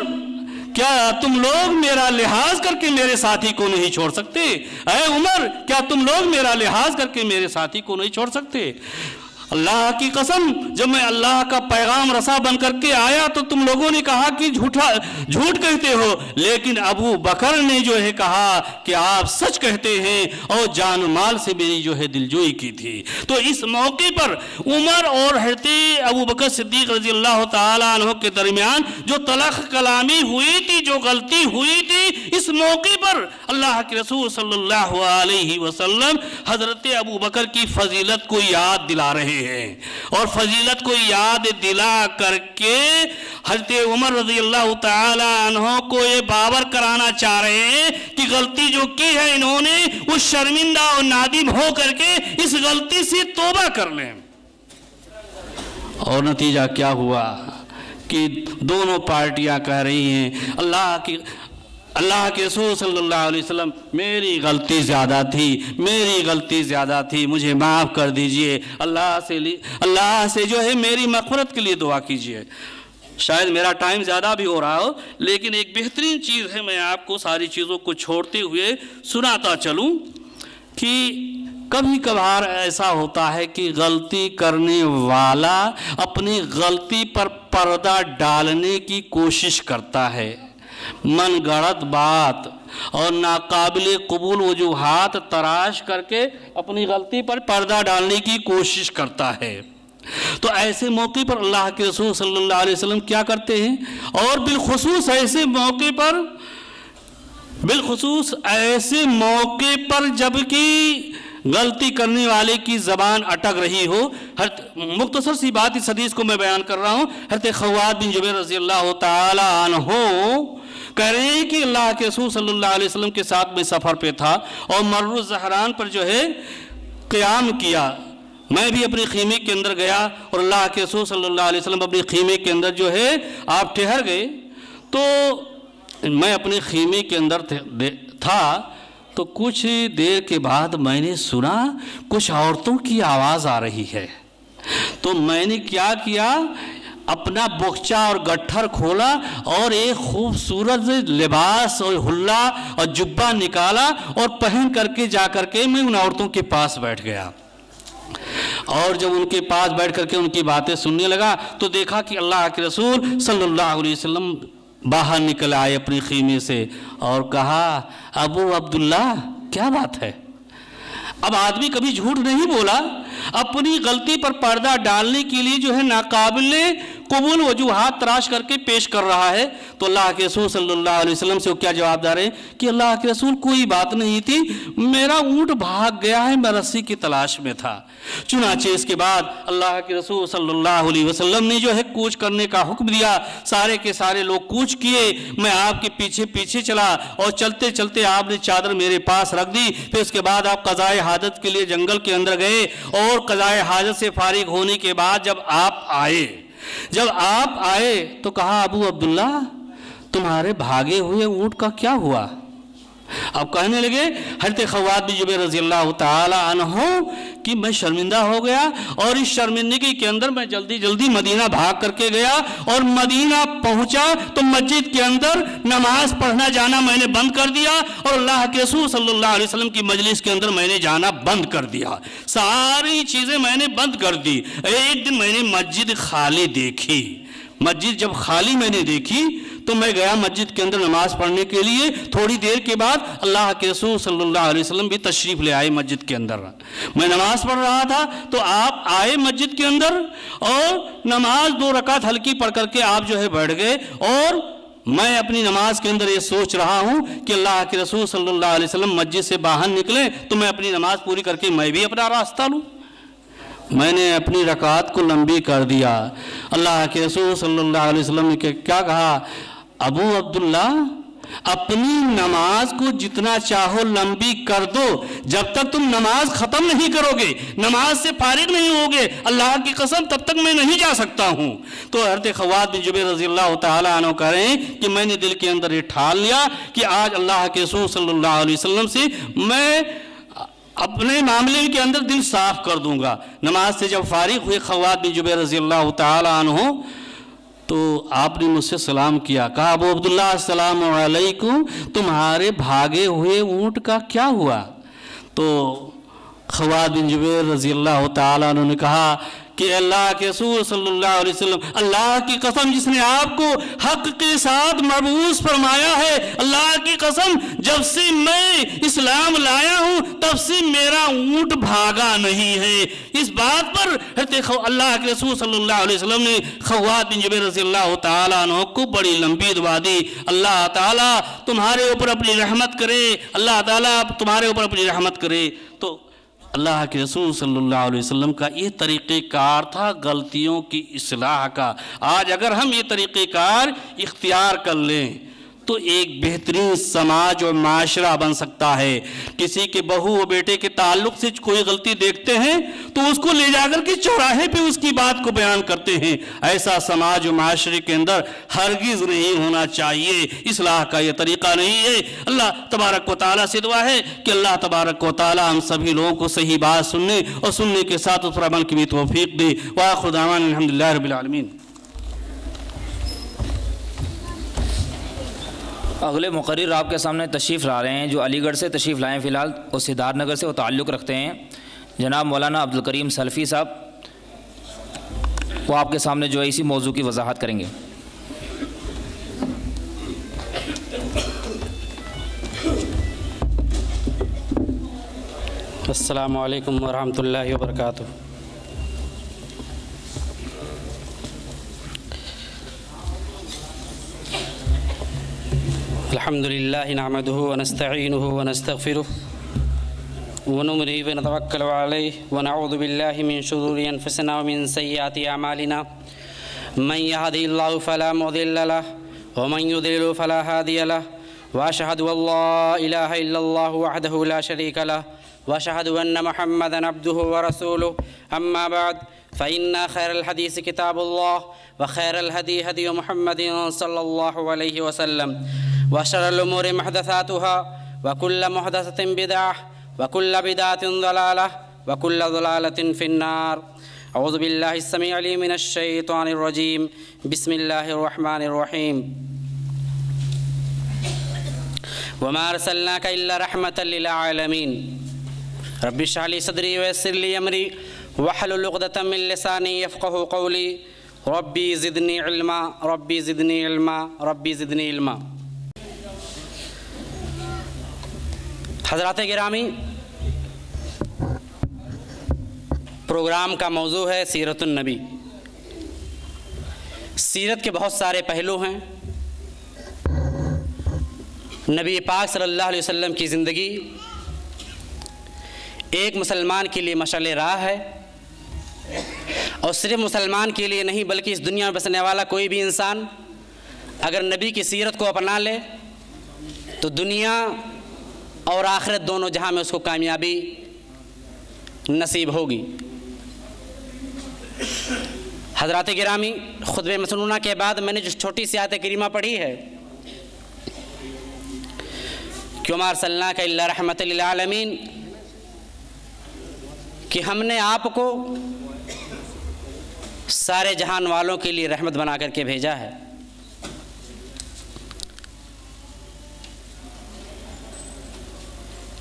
کیا تم لوگ میرا لحاظ کر کے میرے ساتھی کو نہیں چھوڑ سکتے؟ اے عمر کیا تم لوگ میرا لحاظ کر کے میرے ساتھی کو نہیں چھوڑ سکتے؟ اللہ کی قسم جب میں اللہ کا پیغام رسا بن کر کے آیا تو تم لوگوں نے کہا کہ جھوٹ کہتے ہو، لیکن ابو بکر نے جو ہے کہا کہ آپ سچ کہتے ہیں اور جان و مال سے میری جو ہے دلجوئی کی تھی۔ تو اس موقع پر عمر اور حضرت ابو بکر صدیق رضی اللہ تعالیٰ عنہ کے درمیان جو تلخ کلامی ہوئی تھی، جو غلطی ہوئی تھی، اس موقع پر اللہ کے رسول صلی اللہ علیہ وسلم حضرت ابو بکر کی فضیلت کو یاد دلا رہے ہیں، اور فضیلت کو یاد دلا کر کے حضرت عمر رضی اللہ تعالی عنہ کو یہ باور کرانا چاہ رہے ہیں کہ غلطی جو کی ہے انہوں نے وہ شرمندہ اور نادم ہو کر کے اس غلطی سے توبہ کر لیں۔ اور نتیجہ کیا ہوا کہ دونوں پارٹیاں کہہ رہی ہیں اللہ کے رسول صلی اللہ علیہ وسلم میری غلطی زیادہ تھی، مجھے معاف کر دیجئے، اللہ سے جو ہے میری مغفرت کے لیے دعا کیجئے۔ شاید میرا ٹائم زیادہ بھی ہو رہا ہو، لیکن ایک بہترین چیز ہے، میں آپ کو ساری چیزوں کو چھوڑتے ہوئے سناتا چلوں کہ کبھی کبھار ایسا ہوتا ہے کہ غلطی کرنے والا اپنی غلطی پر پردہ ڈالنے کی کوشش کرتا ہے، من گڑت بات اور ناقابل قبول وجوہات تراش کر کے اپنی غلطی پر پردہ ڈالنے کی کوشش کرتا ہے۔ تو ایسے موقع پر اللہ کے رسول صلی اللہ علیہ وسلم کیا کرتے ہیں؟ اور بالخصوص ایسے موقع پر جب کہ غلطی کرنے والے کی زبان اٹک رہی ہو، مختصر سی بات اس حدیث کو میں بیان کر رہا ہوں۔ حضرت خوات بن جبیر رضی اللہ تعالی عنہ کہہ رہے ہیں کہ اللہ کے رسول صلی اللہ علیہ وسلم کے ساتھ میں سفر پہ تھا اور مر الزہران پر جو ہے قیام کیا، میں بھی اپنے خیمے کے اندر گیا اور اللہ کے رسول صلی اللہ علیہ وسلم اپنے خیمے کے اندر جو ہے آپ ٹھہر گئے، تو میں اپنے خیمے کے اندر تھا تو کچھ دیر کے بعد میں نے سنا کچھ عورتوں کی آواز آ رہی ہے، تو میں نے کیا کیا، اپنا بخچہ اور گٹھر کھولا اور ایک خوبصورت لباس اور حلہ اور جبہ نکالا اور پہن کر کے جا کر کے میں ان عورتوں کے پاس بیٹھ گیا، اور جب ان کے پاس بیٹھ کر کے ان کی باتیں سننے لگا تو دیکھا کہ اللہ کے رسول صلی اللہ علیہ وسلم باہر نکل آئے اپنی خیمے سے اور کہا، ابو عبداللہ کیا بات ہے؟ اب آدمی کبھی جھوٹ نہیں بولا، اپنی غلطی پر پردہ ڈالنے کے لیے جو ہے ناقابل قبول وجوہات تراش کر کے پیش کر رہا ہے، تو اللہ کے رسول صلی اللہ علیہ وسلم سے وہ کیا جواب دے رہے ہیں کہ اللہ کے رسول کوئی بات نہیں تھی، میرا اونٹ بھاگ گیا ہے، میں رسی کی تلاش میں تھا۔ چنانچہ اس کے بعد اللہ کے رسول صلی اللہ علیہ وسلم نے جو ہے کوچ کرنے کا حکم دیا، سارے کے سارے لوگ کوچ کیے، میں آپ کے پیچھے پیچھے چلا اور چلتے چلتے آپ نے چادر میرے پاس رکھ دی، پھر اس کے بعد آپ قضائے حاجت کے لیے جنگل کے اندر گئے، اور قضائے حاجت سے فارغ ہونے کے بعد جب آپ آئے تو کہا، ابو عبداللہ تمہارے بھاگے ہوئے اونٹ کا کیا ہوا؟ اب کہنے لگے حضرت خوات بن جبیر رضی اللہ تعالی عنہ کہ میں شرمندہ ہو گیا، اور اس شرمندگی کے اندر میں جلدی جلدی مدینہ بھاگ کر کے گیا، اور مدینہ پہنچا تو مسجد کے اندر نماز پڑھنا جانا میں نے بند کر دیا، اور اللہ کے رسول صلی اللہ علیہ وسلم کی مجلس کے اندر میں نے جانا بند کر دیا، ساری چیزیں میں نے بند کر دی۔ ایک دن میں نے مسجد خالی دیکھی، مسجد جب خالی میں نے دیکھی تو میں گیا مسجد کے اندر نماز پڑھنے کے لیے، تھوڑی دیر کے بعد اللہ کے رسول صلی اللہ علیہ وسلم بھی تشریف لے آئے مسجد کے اندر، میں نماز پڑھ رہا تھا تو آپ آئے مسجد کے اندر اور نماز 2 رکعت ہلکی پڑھ کر کے آپ جو ہے بیٹھ گئے، اور میں اپنی نماز کے اندر یہ سوچ رہا ہوں کہ اللہ کے رسول صلی اللہ علیہ وسلم مسجد سے باہر نکلے تو میں اپنی نماز پوری کر کے میں بھی اپنا راستہ لوں، میں نے اپنی رکعات کو لمبی کر دیا۔ اللہ کے رسول صلی اللہ علیہ وسلم نے کیا کہا، ابو عبداللہ اپنی نماز کو جتنا چاہو لمبی کر دو، جب تک تم نماز ختم نہیں کرو گے، نماز سے فارغ نہیں ہوگے، اللہ کی قسم تب تک میں نہیں جا سکتا ہوں۔ تو حضرت خوات بن جبیر رضی اللہ تعالی عنہ کہہ رہے ہیں کہ میں نے دل کے اندر یہ ٹھان لیا کہ آج اللہ کے رسول صلی اللہ علیہ وسلم سے میں اپنے معاملے کے اندر دل صاف کر دوں گا۔ نماز سے جب فارغ ہوئے خوات بن جبیر رضی اللہ تعالی عنہ تو آپ نے مجھ سے سلام کیا، کہا، ابو عبداللہ السلام علیکم، تمہارے بھاگے ہوئے اونٹ کا کیا ہوا؟ تو خوات بن جبیر رضی اللہ تعالیٰ عنہ نے کہا کہ اللہ کے رسول صلی اللہ علیہ وسلم، اللہ کی قسم جس نے آپ کو حق کے ساتھ مبعوث فرمایا ہے، اللہ کی قسم جب سے میں اسلام لایا ہوں تب سے میرا اونٹ بھاگا نہیں ہے۔ اس بات پر اللہ کے رسول صلی اللہ علیہ وسلم نے خوات بن جبیر رضی اللہ تعالیٰ عنہ کو بڑی لمبی دعا دی، اللہ تعالیٰ تمہارے اوپر اپنی رحمت کرے، اللہ تعالیٰ تمہارے اوپر اپنی رحمت کرے۔ تو اللہ کے رسول صلی اللہ علیہ وسلم کا یہ طریقہ کار تھا غلطیوں کی اصلاح کا۔ آج اگر ہم یہ طریقہ کار اختیار کر لیں تو ایک بہترین سماج اور معاشرہ بن سکتا ہے۔ کسی کے بہو و بیٹے کے تعلق سے کوئی غلطی دیکھتے ہیں تو اس کو لے جا کر کے چوراہے پہ اس کی بات کو بیان کرتے ہیں، ایسا سماج و معاشرے کے اندر ہرگز نہیں ہونا چاہیے، اصلاح کا یہ طریقہ نہیں ہے۔ اللہ تبارک و تعالیٰ سے دعا ہے کہ اللہ تبارک و تعالیٰ ہم سبھی لوگوں کو صحیح بات سننے اور سننے کے ساتھ اس پر عمل کی بھی توفیق دے۔ وآخر دعوانا الحمدللہ رب العالمین۔ اگلے مقرر آپ کے سامنے تشریف لا رہے ہیں، جو علی گڑھ سے تشریف لائے ہیں، فی الحال اور سدھارتھ نگر سے وہ تعلق رکھتے ہیں، جناب مولانا عبدالکریم سلفی صاحب، وہ آپ کے سامنے جو ہے اسی موضوع کی وضاحت کریں گے۔ السلام علیکم ورحمۃ اللہ وبرکاتہ۔ الحمد للہ نحمدہ ونستعینہ ونستغفرہ ونؤمن به ونتوکل علیہ ونعوذ باللہ من شرور انفسنا ومن سیئات اعمالنا من یهده اللہ فلا مضل له ومن یضلل فلا هادی له واشهد ان لا الہ الا اللہ وحدہ لا شریک له واشهد ان محمدا عبده ورسوله اما بعد فإن خير الحديث كتاب الله وخير الهدي هدي محمد صلى الله عليه وسلم وشر الأمور محدثاتها وكل محدثة بدعة وكل بدعة ضلالة وكل ضلالة في النار۔ أعوذ بالله السميع العليم من الشيطان الرجيم، بسم الله الرحمن الرحيم۔ وما أرسلناك إلا رحمة للعالمين، رب اشرح لي صدري ويسر لي أمري واحلل عقدة من لساني يفقهوا قولي، ربي زدني علما ربي زدني علما ربي زدني علما۔ حضرات گرامی، پروگرام کا موضوع ہے سیرت النبی۔ سیرت کے بہت سارے پہلو ہیں۔ نبی پاک صلی اللہ علیہ وسلم کی زندگی ایک مسلمان کے لیے مشعل راہ ہے، اور صرف مسلمان کے لیے نہیں بلکہ اس دنیا میں بسنے والا کوئی بھی انسان اگر نبی کی سیرت کو اپنا لے تو دنیا اور آخرت دونوں جہاں میں اس کو کامیابی نصیب ہوگی۔ حضرات گرامی، خطبہ مسنونہ کے بعد میں نے جو چھوٹی سی آیت کریمہ پڑھی ہے کہ وما ارسلناک الا رحمۃ للعالمین، کہ ہم نے آپ کو سارے جہان والوں کے لیے رحمت بنا کر کے بھیجا ہے۔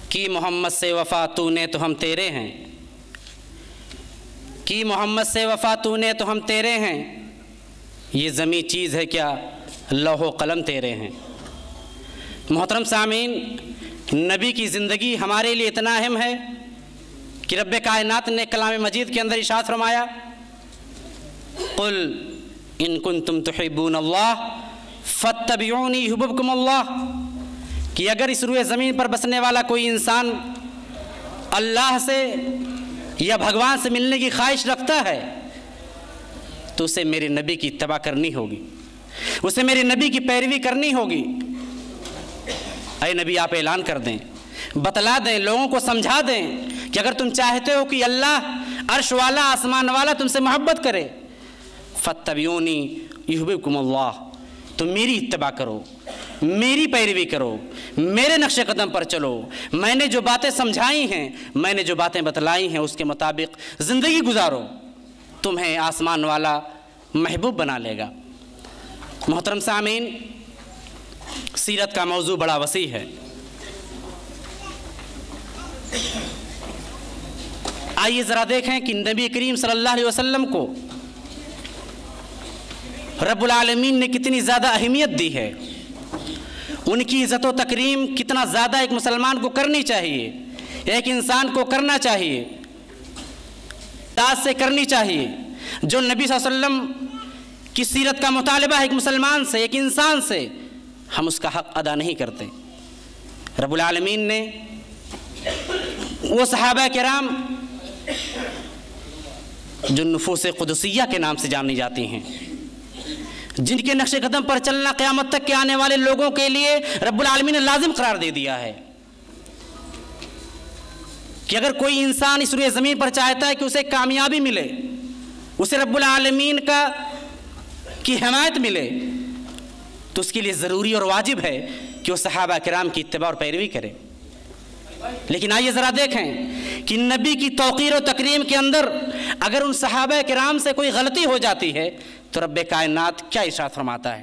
کی محمد سے وفا تو نے تو ہم تیرے ہیں، کی محمد سے وفا تو نے تو ہم تیرے ہیں، یہ زمیں چیز ہے کیا لوح و قلم تیرے ہیں۔ محترم سامعین، نبی کی زندگی ہمارے لیے اتنا اہم ہے کہ رب کائنات نے کلام مجید کے اندر ارشاد فرمایا، قل ان کنتم تحبون اللہ فاتبعونی یحببکم اللہ، کہ اگر اس روئے زمین پر بسنے والا کوئی انسان اللہ سے یا بھگوان سے ملنے کی خواہش رکھتا ہے تو اسے میرے نبی کی اتباع کرنی ہوگی، اسے میرے نبی کی پیروی کرنی ہوگی۔ اے نبی، آپ اعلان کر دیں، بتلا دیں، لوگوں کو سمجھا دیں کہ اگر تم چاہتے ہو کہ اللہ عرش والا آسمان والا تم سے محبت کرے، فاتبعونی یحببکم اللہ، تم میری اتباع کرو، میری پیروی کرو، میرے نقش قدم پر چلو، میں نے جو باتیں سمجھائی ہیں، میں نے جو باتیں بتلائی ہیں اس کے مطابق زندگی گزارو، تمہیں آسمان والا محبوب بنا لے گا۔ محترم سامعین، سیرت کا موضوع بڑا وسیع ہے۔ آئیے ذرا دیکھیں کہ نبی کریم صلی اللہ علیہ وسلم کو رب العالمین نے کتنی زیادہ اہمیت دی ہے، ان کی عزت و تکریم کتنا زیادہ ایک مسلمان کو کرنی چاہیے، ایک انسان کو کرنا چاہیے، داد سے کرنی چاہیے۔ جو نبی صلی اللہ علیہ وسلم کی سیرت کا مطالبہ ہے ایک مسلمان سے، ایک انسان سے، ہم اس کا حق ادا نہیں کرتے۔ رب العالمین نے وہ صحابہ کرام جو نفوس قدسیہ کے نام سے جانی جاتی ہیں، جن کے نقش قدم پر چلنا قیامت تک کے آنے والے لوگوں کے لیے رب العالمین نے لازم قرار دے دیا ہے کہ اگر کوئی انسان اس روئے زمین پر چاہتا ہے کہ اسے کامیابی ملے، اسے رب العالمین کی حمایت ملے، تو اس کے لیے ضروری اور واجب ہے کہ وہ صحابہ کرام کی اتباع اور پیروی کرے۔ لیکن آئیے ذرا دیکھیں کہ نبی کی توقیر و تکریم کے اندر اگر ان صحابہ کرام سے کوئی غلطی ہو جاتی ہے تو رب کائنات کیا ارشاد فرماتا ہے؟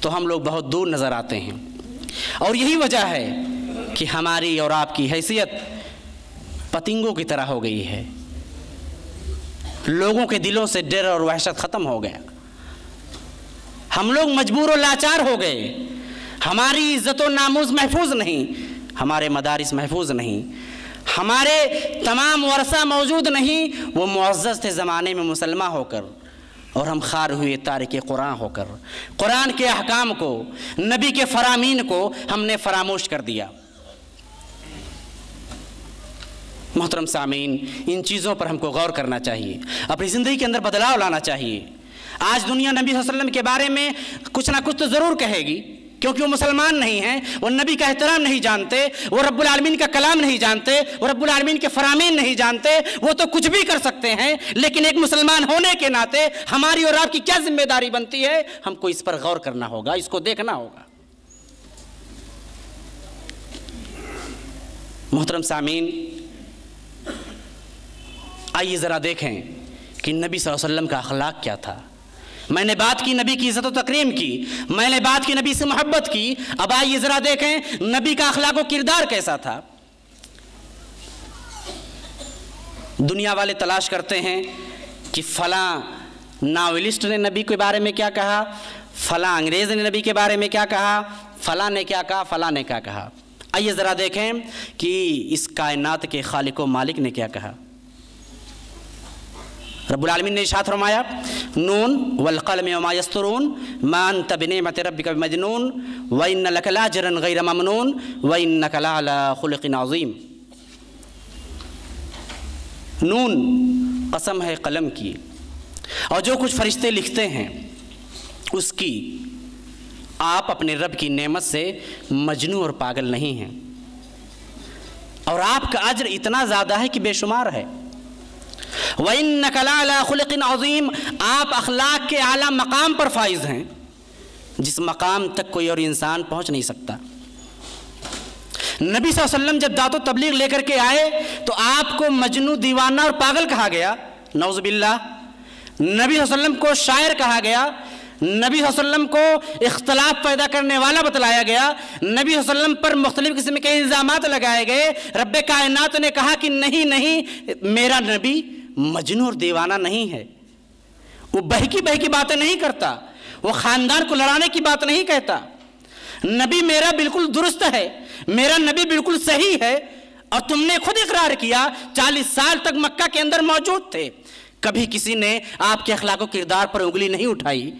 تو ہم لوگ بہت دور نظر آتے ہیں، اور یہی وجہ ہے کہ ہماری اور آپ کی حیثیت پتنگوں کی طرح ہو گئی ہے۔ لوگوں کے دلوں سے ڈر اور وحشت ختم ہو گیا، ہم لوگ مجبور و لاچار ہو گئے، ہماری عزت و ناموس محفوظ نہیں، ہمارے مدارس محفوظ نہیں، ہمارے تمام ورثہ موجود نہیں، وہ معزز تھے زمانے میں مسلمہ ہو کر، اور ہم خار ہوئے تارک قرآن ہو کر قرآن کے احکام کو، نبی کے فرامین کو ہم نے فراموش کر دیا۔ محترم سامعین، ان چیزوں پر ہم کو غور کرنا چاہیے، اپنی زندگی کے اندر بدلاؤ لانا چاہیے۔ آج دنیا نبی صلی اللہ علیہ وسلم کے بارے میں کچھ نہ کچھ تو ضرور کہے گی، کیونکہ وہ مسلمان نہیں ہیں، وہ نبی کا احترام نہیں جانتے، وہ رب العالمین کا کلام نہیں جانتے، وہ رب العالمین کے فرامین نہیں جانتے، وہ تو کچھ بھی کر سکتے ہیں، لیکن ایک مسلمان ہونے کے ناطے ہماری اور آپ کی کیا ذمہ داری بنتی ہے؟ ہم کو اس پر غور کرنا ہوگا، اس کو دیکھنا ہوگا۔ محترم سامعین، آئیے ذرا دیکھیں کہ نبی صلی اللہ علیہ وسلم کا اخلاق کیا تھا۔ میں نے بات کی نبی کی عزت و تکریم کی، میں نے بات کی نبی سے محبت کی، اب آئیے ذرا دیکھیں نبی کا اخلاق و کردار کیسا تھا۔ دنیا والے تلاش کرتے ہیں کہ فلاں ناولسٹ نے نبی کے بارے میں کیا کہا، فلاں انگریز نے نبی کے بارے میں کیا کہا، فلاں نے کیا کہا، فلاں نے کیا کہا۔ آئیے ذرا دیکھیں کہ اس کائنات کے خالق و مالک نے کیا کہا۔ رب العالمین نے ارشاد فرمایا، نون والقلم وما یسطرون ما انت بنعمت ربک بمجنون وان لک لاجرا غیر ممنون وانک لعلی خلق عظیم۔ نون قسم ہے قلم کی، اور جو کچھ فرشتے لکھتے ہیں اس کی، آپ اپنے رب کی نعمت سے مجنون اور پاگل نہیں ہیں، اور آپ کا اجر اتنا زیادہ ہے کہ بے شمار ہے۔ وَإِنَّكَ لَعَلَىٰ خُلُقٍ عَظِيمٍ، آپ اخلاق کے اعلیٰ مقام پر فائز ہیں، جس مقام تک کوئی اور انسان پہنچ نہیں سکتا۔ نبی صلی اللہ علیہ وسلم جب دعوت و تبلیغ لے کر کے آئے تو آپ کو مجنون، دیوانہ اور پاگل کہا گیا، نعوذ باللہ۔ نبی صلی اللہ علیہ وسلم کو شاعر کہا گیا، نبی صلی اللہ علیہ وسلم کو اختلاف پیدا کرنے والا بتلایا گیا، نبی صلی اللہ علیہ وسلم پر مختلف قسم کے الزامات لگائے گئے۔ رب کائنات نے کہا کہ نہیں، میرا نبی مجنون اور دیوانہ نہیں ہے، وہ بہکی بہکی باتیں نہیں کرتا، وہ خاندان کو لڑانے کی بات نہیں کہتا، نبی میرا بالکل درست ہے، میرا نبی بالکل صحیح ہے۔ اور تم نے خود اقرار کیا 40 سال تک مکہ کے اندر موجود تھے، کبھی کسی نے آپ کے اخلاق و کردار پر انگلی نہیں اٹھائی،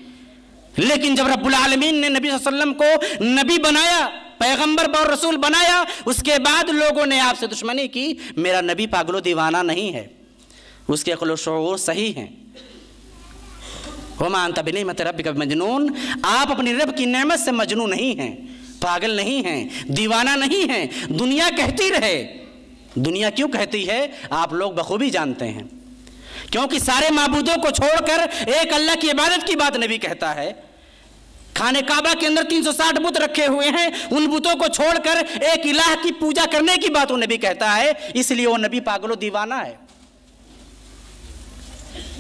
لیکن جب رب العالمین نے نبی صلی اللہ علیہ وسلم کو نبی بنایا، پیغمبر اور رسول بنایا، اس کے بعد لوگوں نے آپ سے دشمنی کی۔ میرا نبی پاگل و دیوانہ نہیں ہے، اس کے عقل و شعور صحیح ہیں۔ وَمَا أَنْتَ بِنِعْمَتِ رَبِّكَ بِمَجْنُونٍ، آپ اپنی رب کی نعمت سے مجنون نہیں ہیں، پاگل نہیں ہیں، دیوانہ نہیں ہیں۔ دنیا کہتی رہے، دنیا کیوں کہتی ہے آپ لوگ بخوبی جانتے ہیں، کیونکہ سارے معبودوں کو چھوڑ کر ایک اللہ کی عبادت کی بات نبی کہتا ہے۔ خانہ کعبہ کے اندر 360 بت رکھے ہوئے ہیں، ان بتوں کو چھوڑ کر ایک الہ کی پوجا کرنے کی بات وہ نبی کہتا ہے، اس لیے وہ نبی پاگل و دیوانہ ہے۔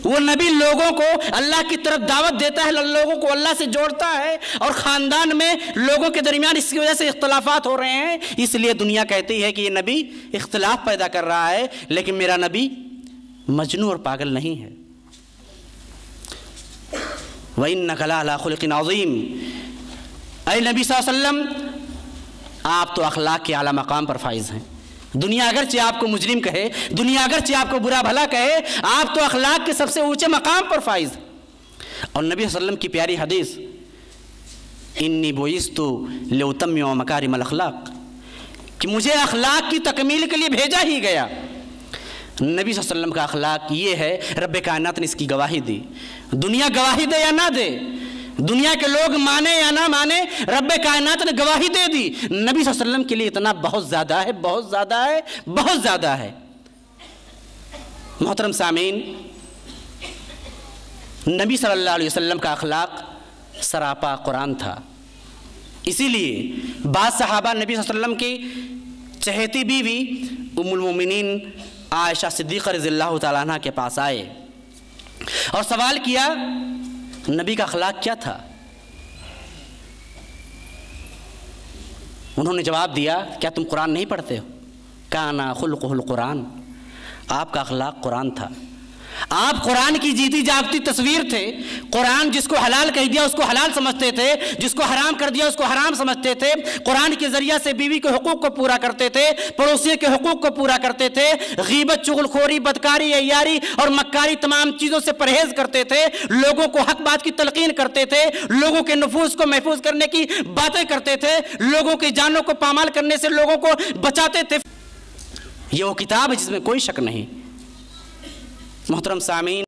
وہ نبی لوگوں کو اللہ کی طرف دعوت دیتا ہے، لوگوں کو اللہ سے جوڑتا ہے، اور خاندان میں لوگوں کے درمیان اس کی وجہ سے اختلافات ہو رہے ہیں، اس لیے دنیا کہتی ہے کہ یہ نبی اختلاف پیدا کر رہا ہے، لیکن میرا نبی مجنون اور پاگل نہیں ہے۔ وَإِنَّكَ لَعَلَىٰ خُلُقٍ عَظِيمٍ، اے نبی صلی اللہ علیہ وسلم، آپ تو اخلاق کے اعلیٰ مقام پر فائز ہیں۔ دنیا اگرچہ آپ کو مجرم کہے، دنیا اگرچہ آپ کو برا بھلا کہے، آپ تو اخلاق کے سب سے اونچے مقام پر فائز ہیں۔ اور نبی صلی اللہ علیہ وسلم کی پیاری حدیث، انی بعثت لأتمم مکارم الاخلاق، کہ مجھے اخلاق کی تکمیل کے لیے بھیجا ہی گیا۔ نبی صلی اللہ علیہ وسلم کا اخلاق یہ ہے، رب کائنات نے اس کی گواہی دی۔ دنیا گواہی دے یا نہ دے، دنیا کے لوگ مانے یا نہ مانے، رب کائنات نے گواہی دے دی۔ نبی صلی اللہ علیہ وسلم کے لیے اتنا بہت زیادہ ہے، بہت زیادہ ہے، بہت زیادہ ہے۔ محترم سامعین، نبی صلی اللہ علیہ وسلم کا اخلاق سراپا قرآن تھا، اسی لیے بعض صحابہ نبی صلی اللہ علیہ وسلم کی چہیتی بیوی ام المومنین عائشہ صدیقہ رضی اللہ تعالیٰ عنہ کے پاس آئے اور سوال کیا، نبی کا اخلاق کیا تھا؟ انہوں نے جواب دیا کیا تم قرآن نہیں پڑھتے ہو؟ کانا خلقہ القرآن، آپ کا اخلاق قرآن تھا، آپ قرآن کی جیتی جاگتی تصویر تھے۔ قرآن جس کو حلال کہہ دیا اس کو حلال سمجھتے تھے، جس کو حرام کر دیا اس کو حرام سمجھتے تھے۔ قرآن کے ذریعہ سے بیوی کے حقوق کو پورا کرتے تھے، پڑوسی کے حقوق کو پورا کرتے تھے، غیبت، چغل خوری، بدکاری، عیاری اور مکاری تمام چیزوں سے پرہیز کرتے تھے، لوگوں کو حق بات کی تلقین کرتے تھے، لوگوں کے نفوس کو محفوظ کرنے کی باتیں کرتے تھے، لوگوں کی جانوں کو پامال کرنے سے لوگوں کو بچاتے تھے۔ یہ وہ کتاب ہے جس میں کوئی شک نہیں۔ محترم سامعین،